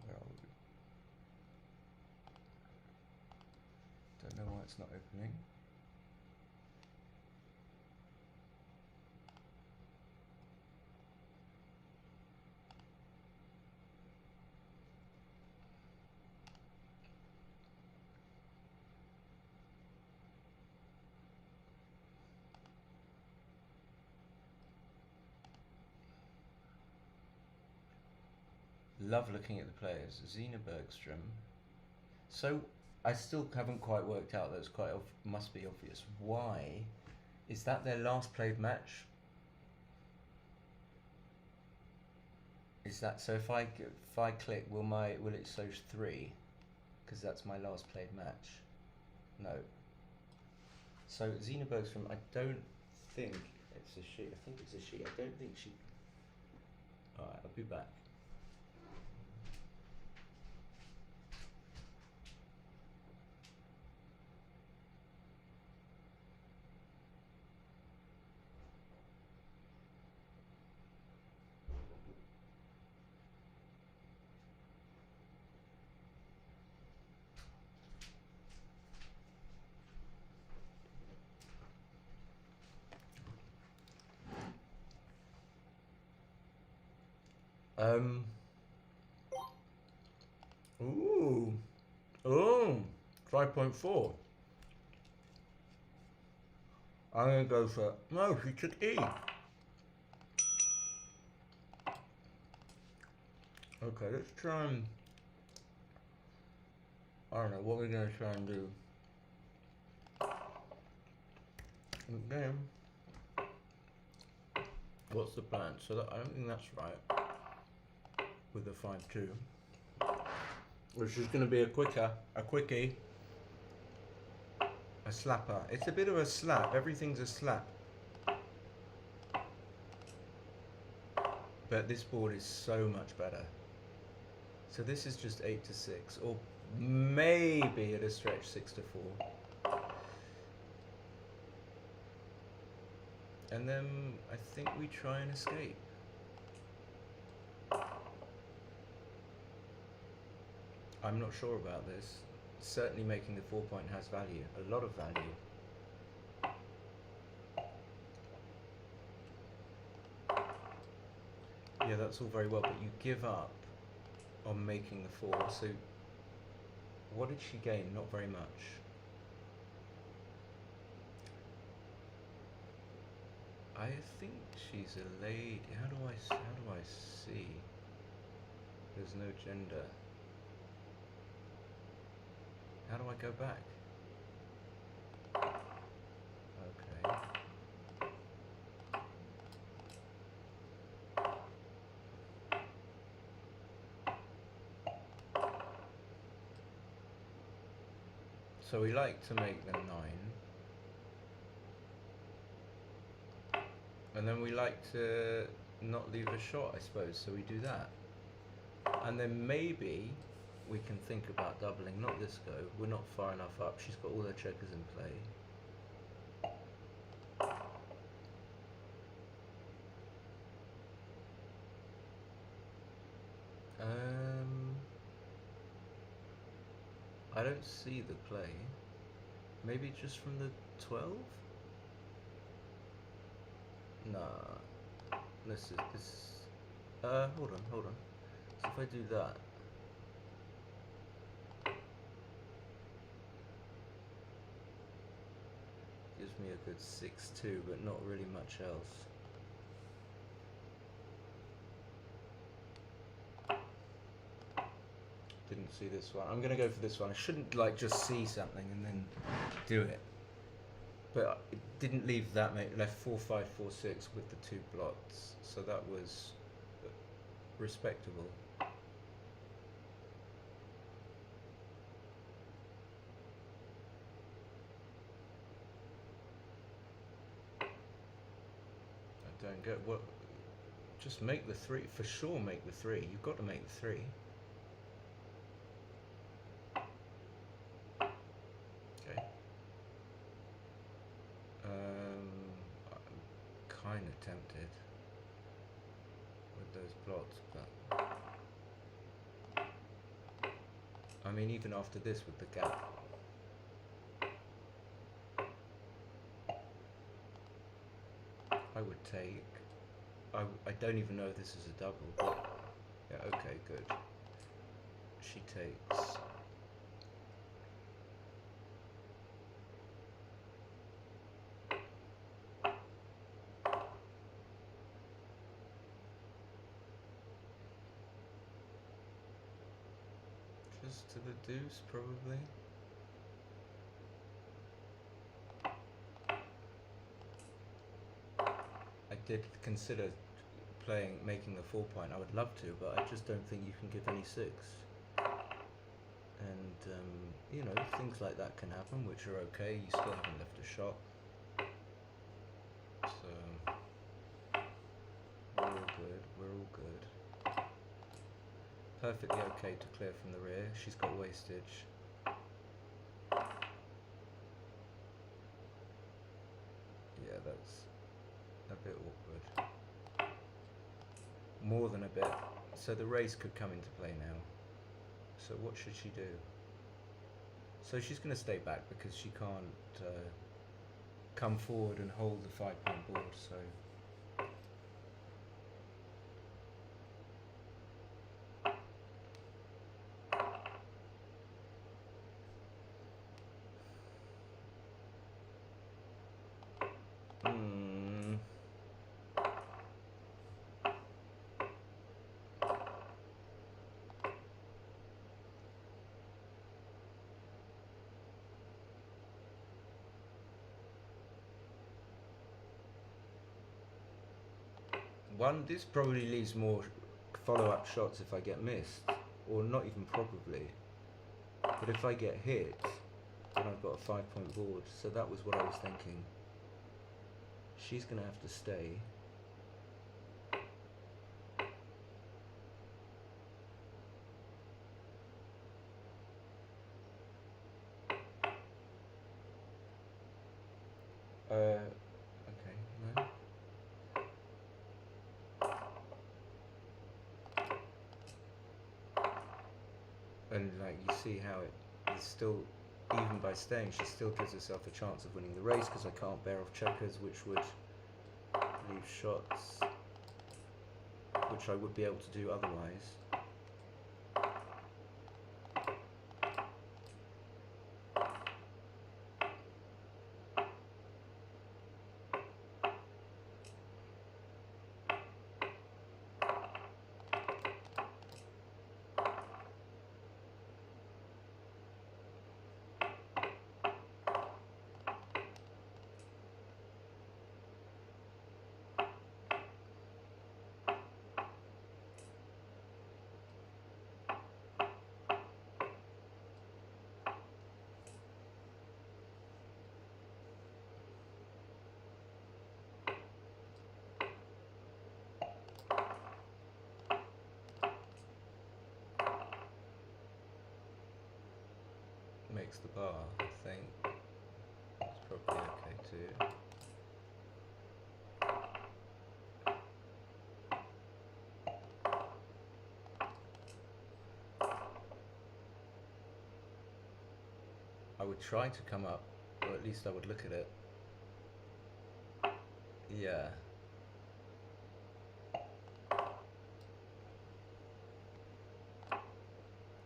Where are we? Don't know why it's not opening. Love looking at the players. Zena Bergstrom. So I still haven't quite worked out. That's quite must be obvious. Why is that their last played match? Is that so? If I click, will it show 3? Because that's my last played match. No. So Zena Bergstrom, I don't think it's a she. I think it's a she. I don't think she. All right, I'll be back. Ooh. Oh, 5.4. I'm gonna go for, no, she took E. Okay, let's try and, I don't know, what we're gonna try and do. Okay. What's the plan? So that, I don't think that's right. With the 5-2. Which is gonna be a quickie. A slapper. It's a bit of a slap. Everything's a slap. But this board is so much better. So this is just 8-6, or maybe at a stretch 6-4. And then I think we try and escape. I'm not sure about this. Certainly making the 4 point has value, a lot of value. Yeah, that's all very well, but you give up on making the 4, so what did she gain? Not very much. I think she's a lady. How do I see? There's no gender. How do I go back? Okay. So we like to make them 9. And then we like to not leave a shot, I suppose, so we do that. And then maybe we can think about doubling, not this go, we're not far enough up, she's got all her checkers in play. I don't see the play. Maybe just from the 12? Nah. This. Hold on. So if I do that. Gives me a good 6-2, but not really much else. Didn't see this one. I'm gonna go for this one. I shouldn't like just see something and then do it. But it didn't leave that mate. Left 4-5, 4-6 with the 2 blots, so that was respectable. I don't get what. Just make the 3 for sure. Make the 3. You've got to make the 3. Kind of tempted with those plots, but I mean even after this with the gap, I would take, I don't even know if this is a double, but yeah, okay, good. She takes. Just to the deuce, probably. I did consider making the 4 point. I would love to, but I just don't think you can give any 6. And you know, things like that can happen, which are okay. You still haven't left a shot, so we're all good. We're all good. Perfectly okay to clear from the rear. She's got wastage. Yeah, that's a bit awkward. More than a bit. So the race could come into play now. So what should she do? So she's going to stay back because she can't come forward and hold the 5 point board. So this probably leaves more follow-up shots if I get missed, or not even probably, but if I get hit, then I've got a 5 point board. So that was what I was thinking. She's gonna have to stay. Okay, no. And like you see how it is still, even by staying, she still gives herself a chance of winning the race because I can't bear off checkers, which would leave shots which I would be able to do otherwise. makes the bar, I think. It's probably okay too. I would try to come up, or at least I would look at it. Yeah.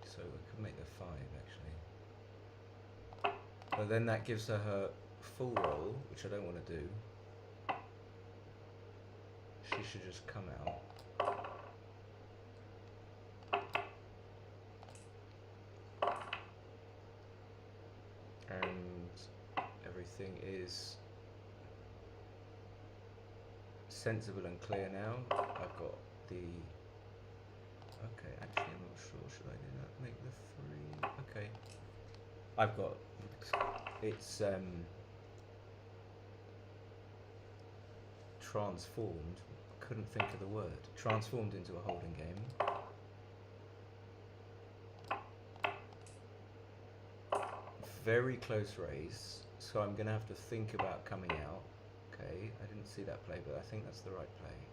So we could make the 5 actually. But then that gives her full roll, which I don't want to do. She should just come out. And everything is sensible and clear now. I've got the... Okay, actually I'm not sure. Should I do that? Make the 3... Okay. I've got... It's transformed. Couldn't think of the word. Transformed into a holding game. Very close race, so I'm going to have to think about coming out. Okay, I didn't see that play, but I think that's the right play.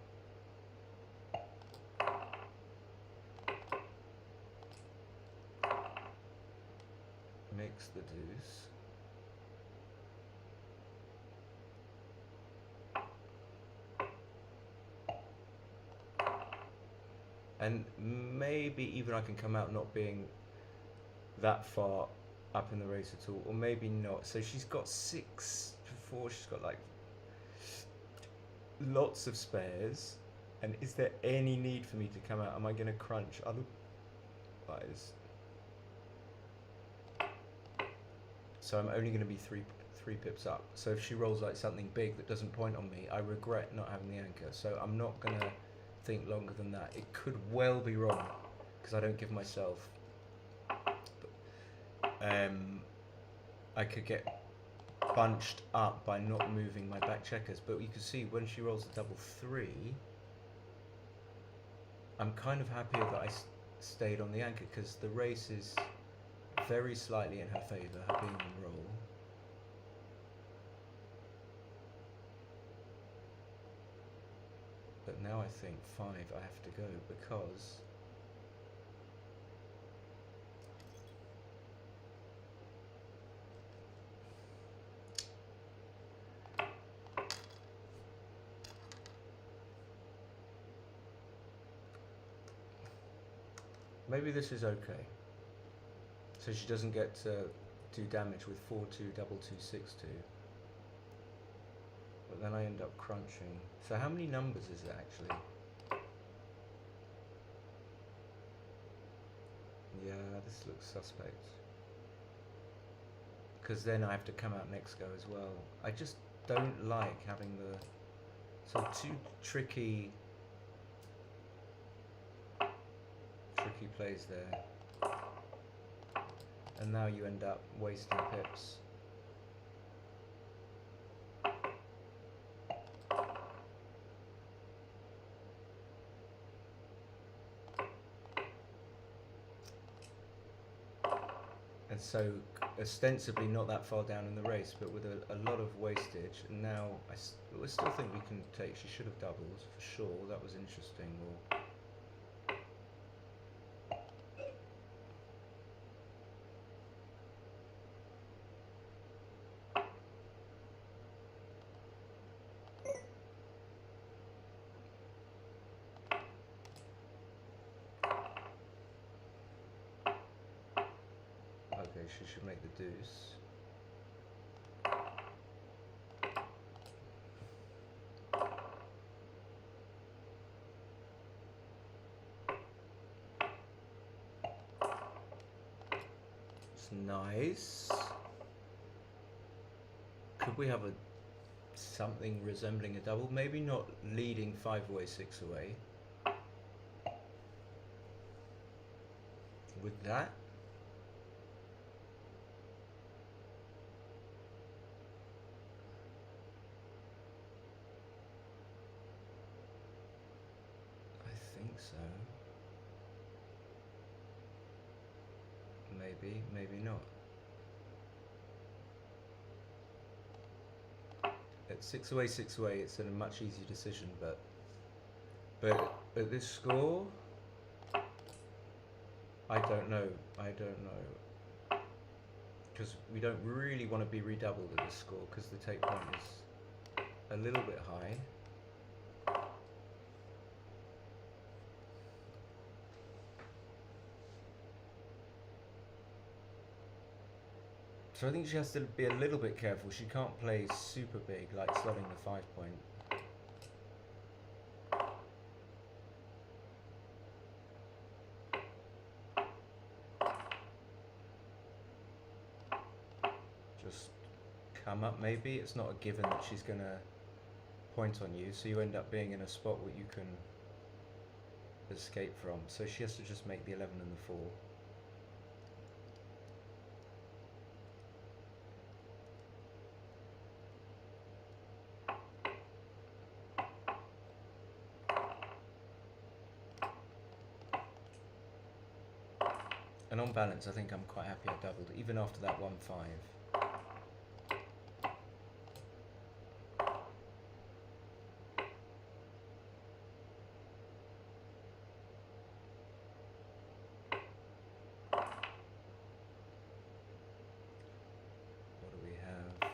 Mix the deuce. And maybe even I can come out not being that far up in the race at all, or maybe not. So she's got 6 before, she's got like lots of spares. And is there any need for me to come out? Am I going to crunch otherwise? So I'm only going to be three pips up. So if she rolls like something big that doesn't point on me, I regret not having the anchor. So I'm not going to think longer than that. It could well be wrong because I don't give myself. I could get bunched up by not moving my back checkers, but you can see when she rolls a double 3, I'm kind of happier that I stayed on the anchor because the race is very slightly in her favour, her being on roll. But now I think 5 I have to go because maybe this is okay. So she doesn't get to do damage with 4-2, double 2, 6-2. But then I end up crunching. So how many numbers is it actually? Yeah, this looks suspect. Because then I have to come out next go as well. I just don't like having the... So 2 tricky plays there. And now you end up wasting pips. And so ostensibly not that far down in the race, but with a lot of wastage. And now I still think we can take... She should have doubled for sure. That was interesting. Or, okay, she should make the deuce. It's nice. Could we have something resembling a double? Maybe not leading 5 away, 6 away. With that. I think so. Maybe, maybe not. 6 away, 6 away. It's a much easier decision, but at this score, I don't know. Because we don't really want to be redoubled at this score because the take point is a little bit high. So I think she has to be a little bit careful. She can't play super big, like slotting the 5 point. Just come up maybe. It's not a given that she's going to point on you, so you end up being in a spot where you can escape from. So she has to just make the 11 and the 4. And on balance, I think I'm quite happy I doubled, even after that 1-5. What do we have?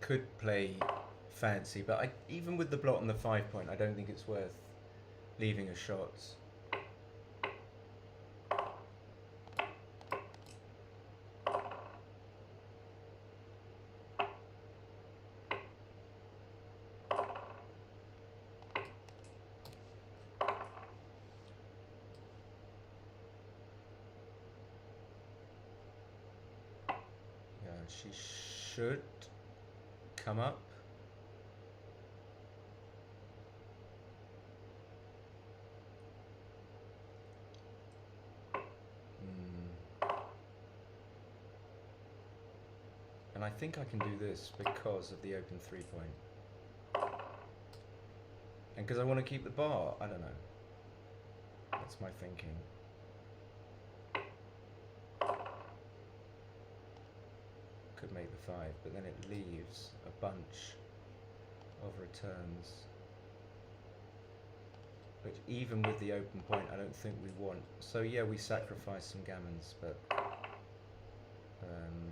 Could play fancy, but even with the blot on the 5 point, I don't think it's worth leaving a shot. Yeah, she should come up. And I think I can do this because of the open 3 point. And because I want to keep the bar, I don't know. That's my thinking. Could make the 5, but then it leaves a bunch of returns, which even with the open point I don't think we want. So yeah, we sacrifice some gammons, but am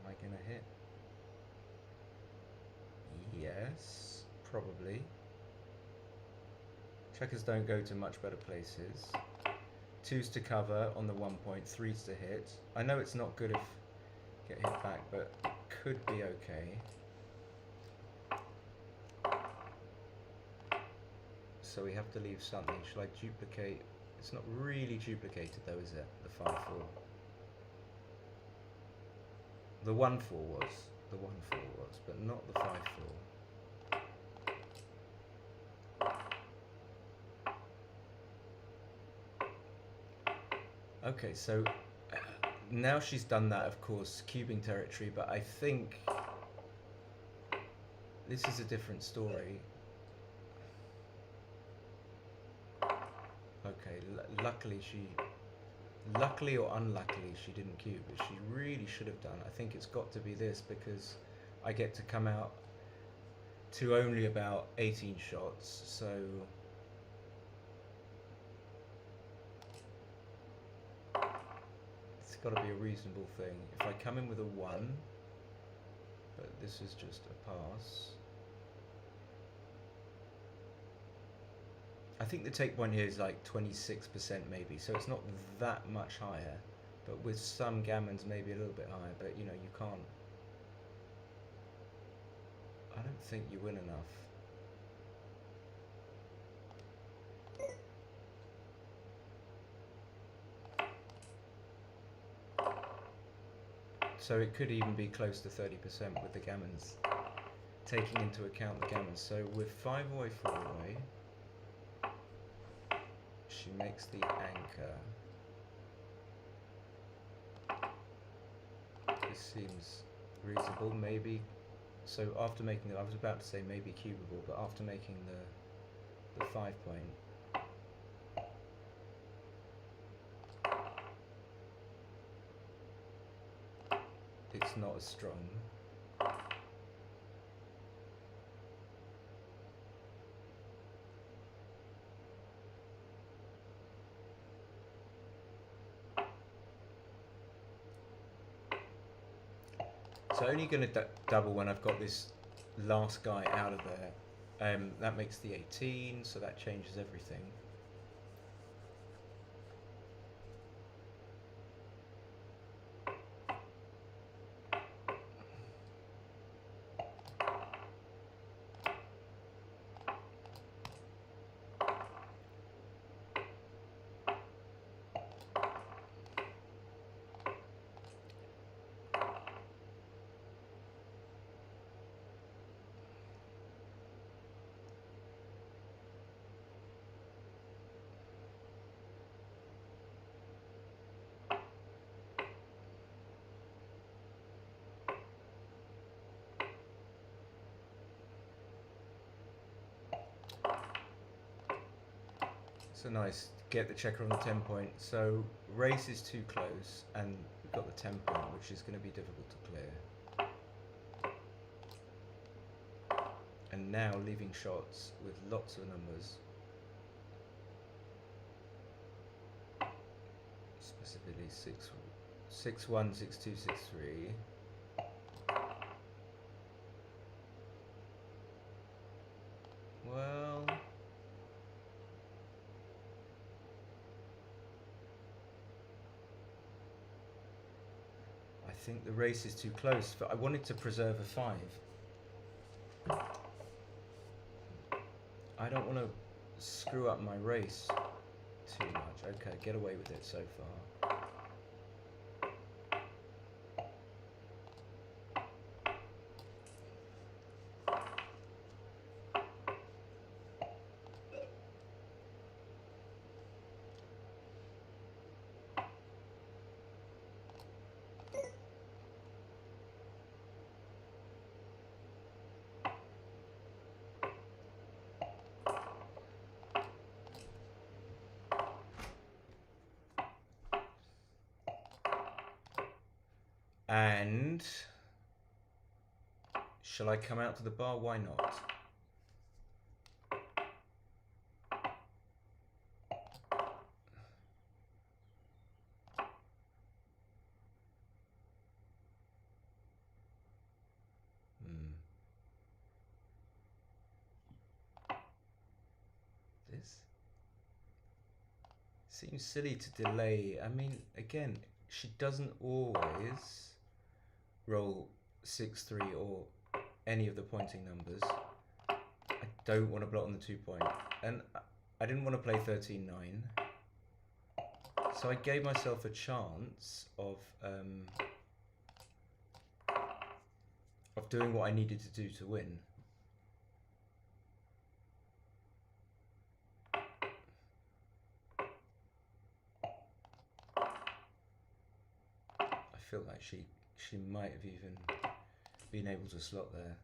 I gonna hit? Yes, probably. Checkers don't go to much better places. 2's to cover on the 1 point, 3's to hit. I know it's not good if get hit back, but could be okay. So we have to leave something. Shall I duplicate? It's not really duplicated though, is it? The 5-4. The 1-4 was. The 1-4 was, but not the 5-4. Okay, so now she's done that, of course, cubing territory, but I think this is a different story. Okay, luckily or unluckily, she didn't cube, but she really should have done. I think it's got to be this because I get to come out to only about 18 shots, so got to be a reasonable thing. If I come in with a 1, but this is just a pass. I think the take point here is like 26% maybe, so it's not that much higher, but with some gammons maybe a little bit higher, but you know, you can't, I don't think you win enough. So it could even be close to 30% with the gammons, taking into account the gammons. So with 5 away, 4 away, she makes the anchor. This seems reasonable, maybe. So after making I was about to say maybe cubable, but after making the 5 point, it's not as strong. So only going to double when I've got this last guy out of there. That makes the 18, so that changes everything. So nice, get the checker on the 10 point. So race is too close, and we've got the 10 point, which is going to be difficult to clear. And now leaving shots with lots of numbers. Specifically 6, 1, 6, 2, 6, 3. Well, I think the race is too close, but I wanted to preserve a 5. I don't want to screw up my race too much. Okay, get away with it so far. And shall I come out to the bar? Why not? This seems silly to delay. I mean, again, she doesn't always roll 6, 3 or any of the pointing numbers. I don't want to block on the 2 point, and I didn't want to play 13, 9, so I gave myself a chance of doing what I needed to do to win. I feel like she might have even been able to slot there.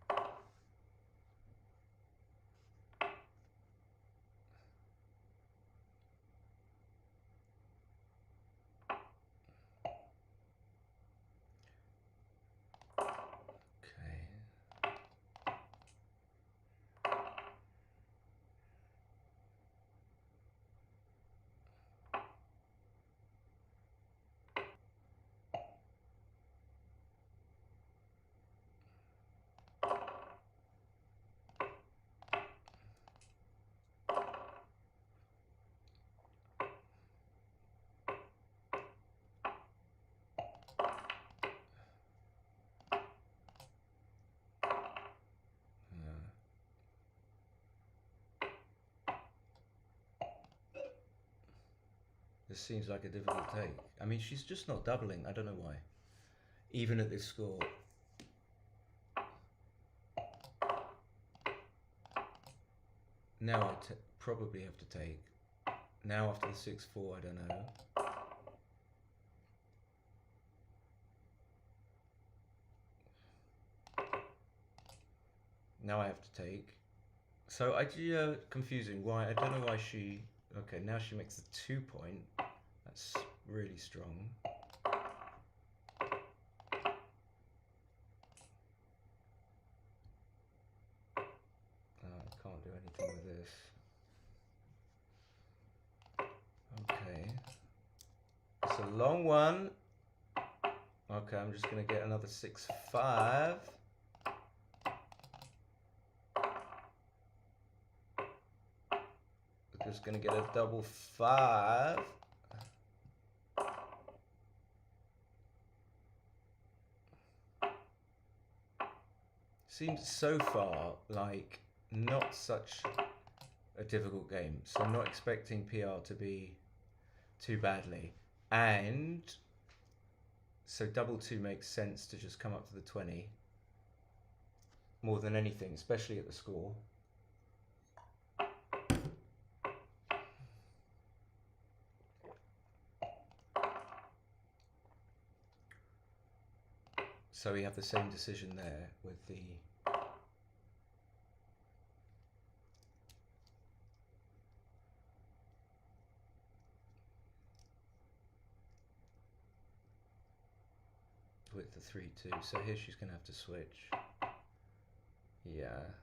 This seems like a difficult take. I mean, she's just not doubling. I don't know why. Even at this score. Now I probably have to take. Now after the 6-4, I don't know. Now I have to take. So confusing. Why? I don't know why she. Okay, now she makes the 2 point. That's really strong. I can't do anything with this. Okay. It's a long one. Okay, I'm just gonna get another 6-5. Just gonna get a double 5. Seems so far like not such a difficult game, so I'm not expecting PR to be too badly. And so double 2 makes sense to just come up to the 20 more than anything, especially at the score. So we have the same decision there with the with the 3-2. So here she's gonna have to switch. Yeah.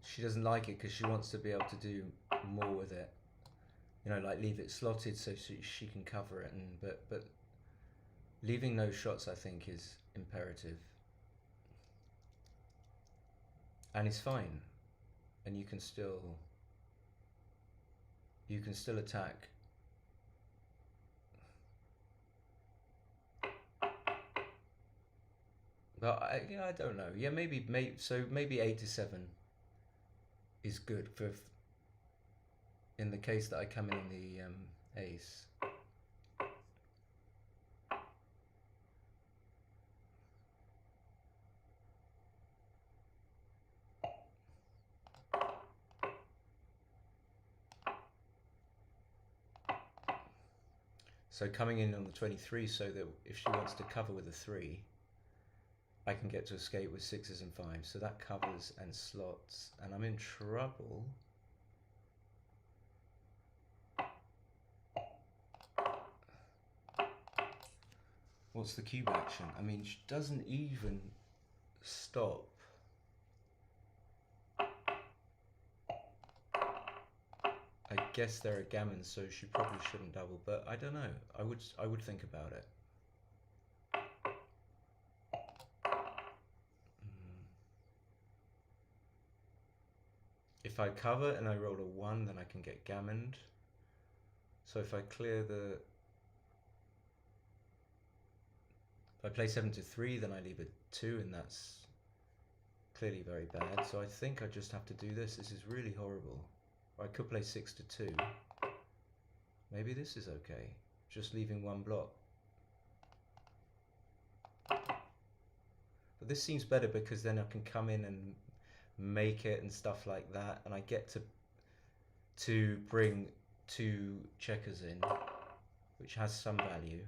She doesn't like it because she wants to be able to do more with it. You know, like leave it slotted so she can cover it, and but leaving no shots, I think, is imperative. And it's fine. And you can still attack. But I don't know. Yeah, maybe 8-7 is good for in the case that I come in on the ace. So coming in on the 23, so that if she wants to cover with a 3, I can get to escape with 6s and 5s. So that covers and slots, and I'm in trouble. What's the cube action? I mean, she doesn't even stop. I guess there are gammons, so she probably shouldn't double, but I don't know. I would think about it. If I cover and I roll a 1, then I can get gammoned. So if I clear the... If I play 7-3, then I leave a 2, and that's clearly very bad. So I think I just have to do this. This is really horrible. Or I could play 6-2. Maybe this is okay. Just leaving 1 block. But this seems better because then I can come in and make it and stuff like that, and I get to bring 2 checkers in, which has some value.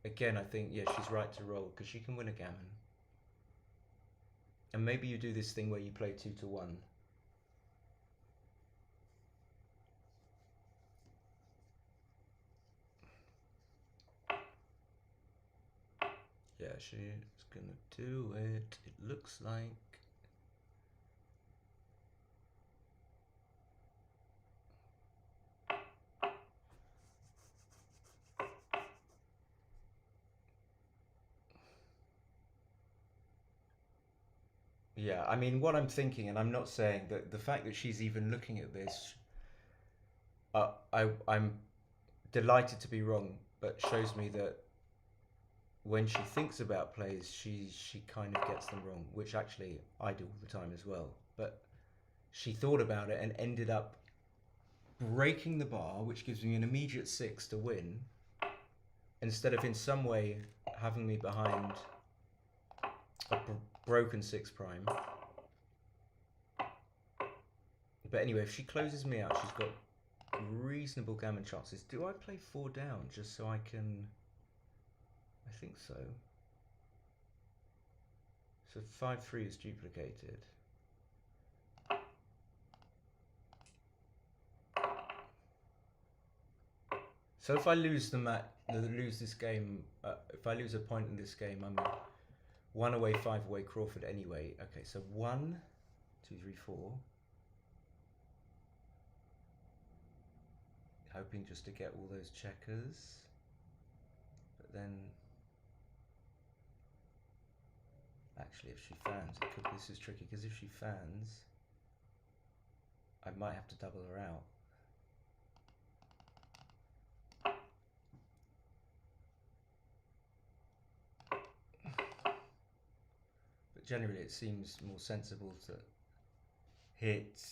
Again, I think, yeah, she's right to roll because she can win a gammon. And maybe you do this thing where you play 2-1. Yeah, she's gonna do it. It looks like. Yeah, I mean, what I'm thinking, and I'm not saying that the fact that she's even looking at this, I'm delighted to be wrong, but shows me that when she thinks about plays, she kind of gets them wrong, which actually I do all the time as well. But she thought about it and ended up breaking the bar, which gives me an immediate 6 to win, instead of in some way having me behind a broken 6 prime. But anyway, if she closes me out, she's got reasonable gammon chances. Do I play 4 down just so I can... I think so. So 5-3 is duplicated. So if I lose lose this game, if I lose a point in this game, I'm 1 away, 5 away Crawford anyway. Okay, so 1, 2, 3, 4. Hoping just to get all those checkers. But then, actually if she fans, this is tricky, because if she fans, I might have to double her out. But generally it seems more sensible to hit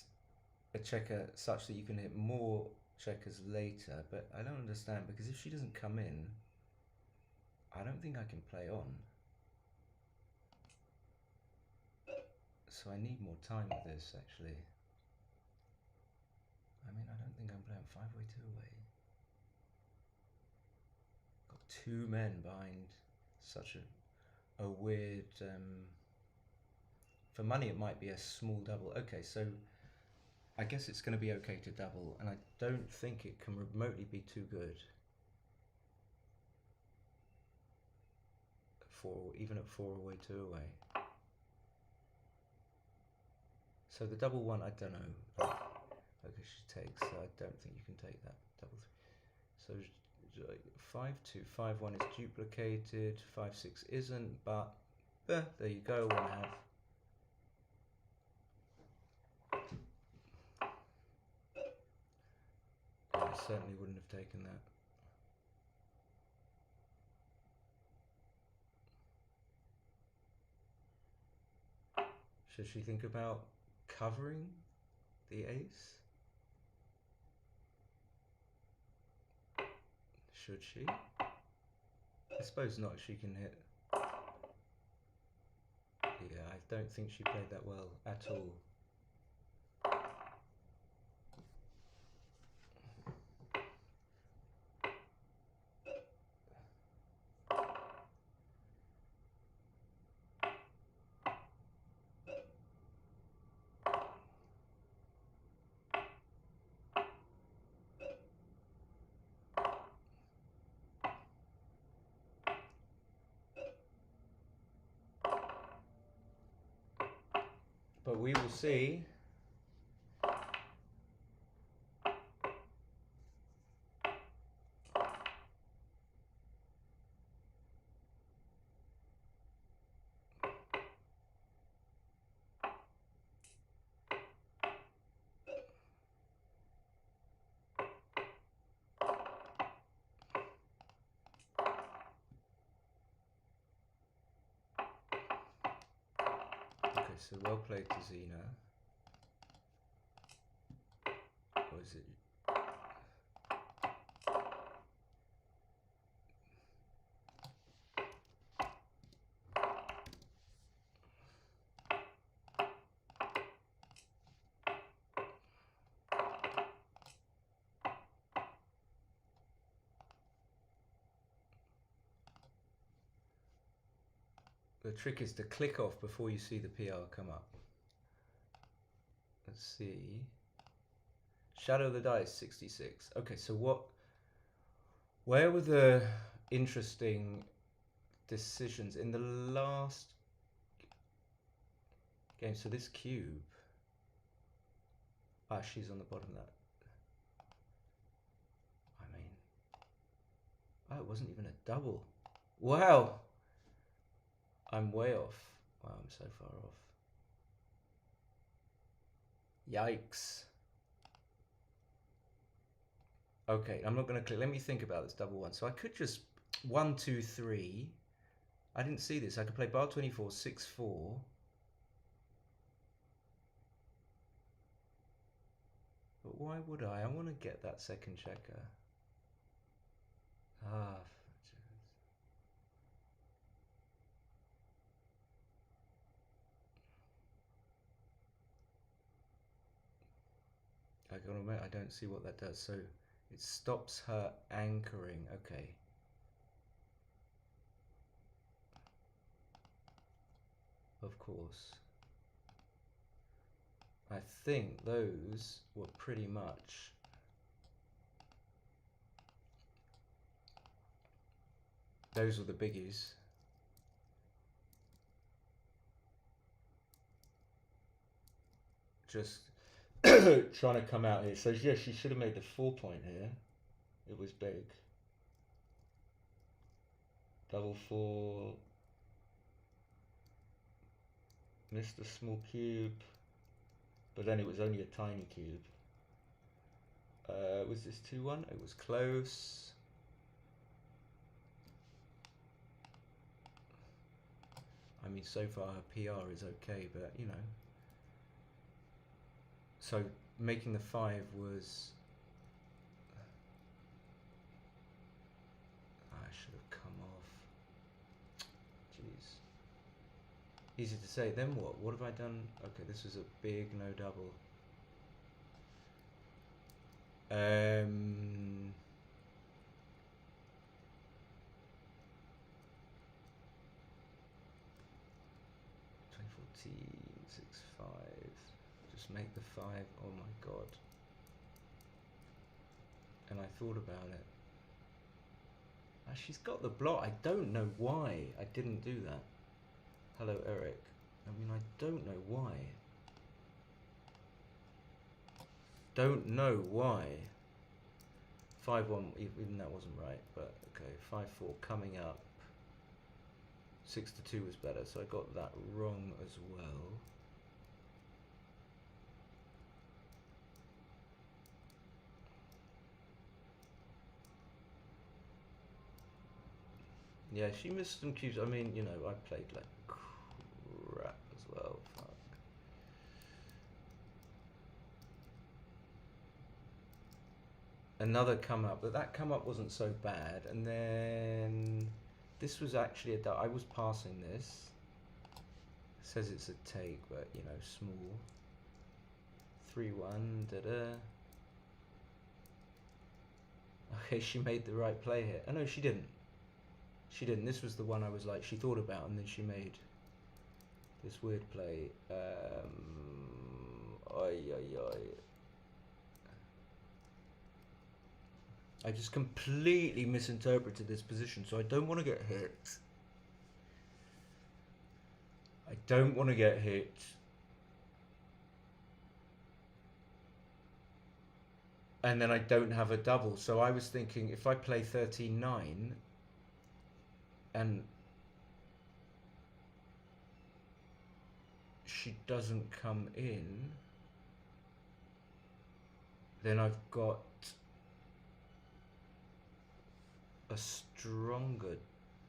a checker such that you can hit more checkers later, but I don't understand, because if she doesn't come in, I don't think I can play on. So I need more time with this, actually. I mean, I don't think I'm playing 5-way, 2-away. Got 2 men behind such a weird... for money it might be a small double. Okay, so I guess it's going to be okay to double, and I don't think it can remotely be too good. Even at 4-away, 2-away. So the double 1, I don't know. Okay, she takes, so I don't think you can take that. Double 3. So 5-2, 5-1 is duplicated, 5-6 isn't, but there you go, 1/2. I certainly wouldn't have taken that. Should she think about covering the ace? Should she? I suppose not. She can hit. Yeah, I don't think she played that well at all. But we will see. Okay, so well played to Zena. Or is it? The trick is to click off before you see the PR come up. Let's see. Shadow of the Dice 66. Okay, so where were the interesting decisions in the last game? So this cube. Ah, she's on the bottom of that. I mean, oh, it wasn't even a double. Wow. I'm way off. Wow, I'm so far off. Yikes. Okay, I'm not going to click. Let me think about this double 1. So I could just 1, 2, 3. I didn't see this. I could play bar 24, 6, 4. why would I? I want to get that second checker. Ah, I gotta admit, I don't see what that does. So it stops her anchoring. Okay. Of course. I think those were pretty much those were the biggies. Just trying to come out here. So yeah, she should have made the 4-point here. It was big. Double 4. Missed the small cube. But then it was only a tiny cube. Was this 2-1? It was close. I mean, so far her PR is okay, but you know. So making the 5 was... I should have come off. Jeez. Easy to say. Then what? What have I done? Okay, this was a big no double. 6-5. Just make the 5. Oh my god. And I thought about it. She's got the block. I don't know why I didn't do that. Hello, Eric. I mean, I don't know why. Don't know why. 5-1, even that wasn't right, but okay. 5-4 coming up. 6-2 was better, so I got that wrong as well. Yeah, she missed some cubes. I mean, you know, I played like crap as well. Fuck. Another come up, but that come up wasn't so bad. And then this was actually I was passing this. It says it's a take, but you know, small. 3-1. Da-da. Okay, she made the right play here. Oh no, she didn't. She didn't. This was the one I was like, she thought about, and then she made this weird play. I just completely misinterpreted this position, so I don't want to get hit. I don't want to get hit. And then I don't have a double, so I was thinking if I play 13-9 and she doesn't come in, then I've got a stronger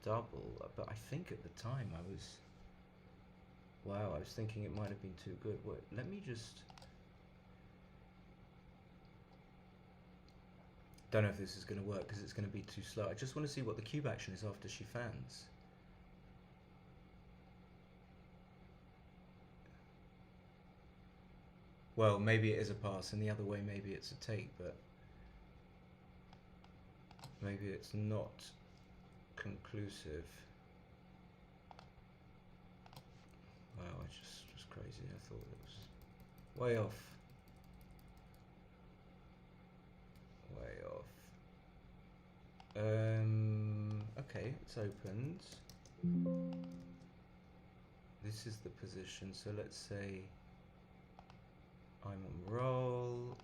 double. But I think at the time I was, wow, I was thinking it might have been too good. Wait, let me just, don't know if this is going to work because it's going to be too slow. I just want to see what the cube action is after she fans. Well, maybe it is a pass, and the other way maybe it's a take, but maybe it's not conclusive. Wow, it's just crazy. I thought it was way off. Way off. Okay, it's opened. This is the position, so let's say I'm on roll.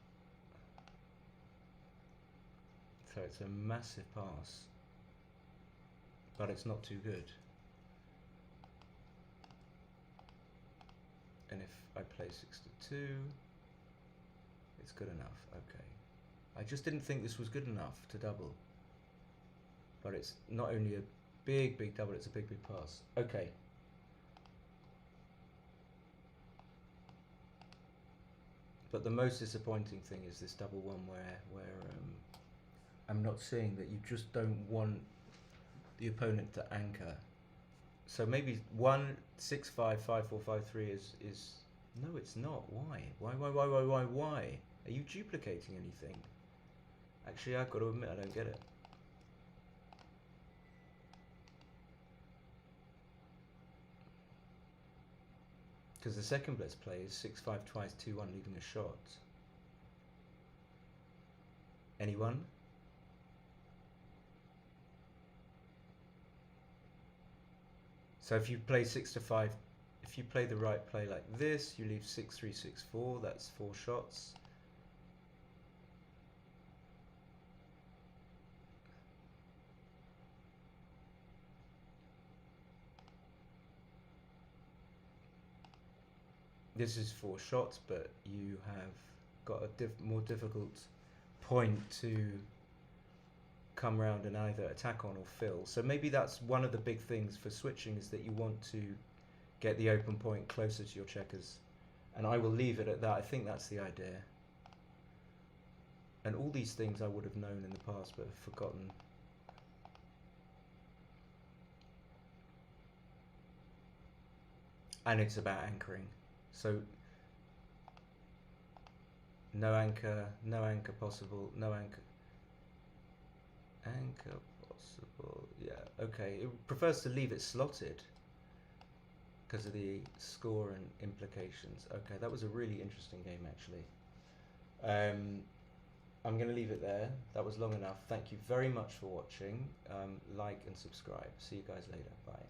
So it's a massive pass, but it's not too good. And if I play 6-2, it's good enough. Okay. I just didn't think this was good enough to double. But it's not only a big, big double, it's a big, big pass. Okay. But the most disappointing thing is this double one where I'm not seeing that you just don't want the opponent to anchor. So maybe 1 6 5 5 4 5 3 is no, it's not. Why? Why? Are you duplicating anything? Actually, I've got to admit I don't get it. Because the second let's play is 6 5 twice 2 1, leaving a shot. Anyone? So if you play 6 to 5, if you play the right play like this, you leave 6 3 6 4. That's 4 shots. This is 4 shots, but you have got a more difficult point to come round and either attack on or fill. So maybe that's one of the big things for switching, is that you want to get the open point closer to your checkers. And I will leave it at that. I think that's the idea. And all these things I would have known in the past but have forgotten. And it's about anchoring. So no anchor possible, no anchor possible. Yeah, okay. It prefers to leave it slotted because of the score and implications. Okay, that was a really interesting game actually. I'm going to leave it there. That was long enough. Thank you very much for watching. Like and subscribe. See you guys later. Bye.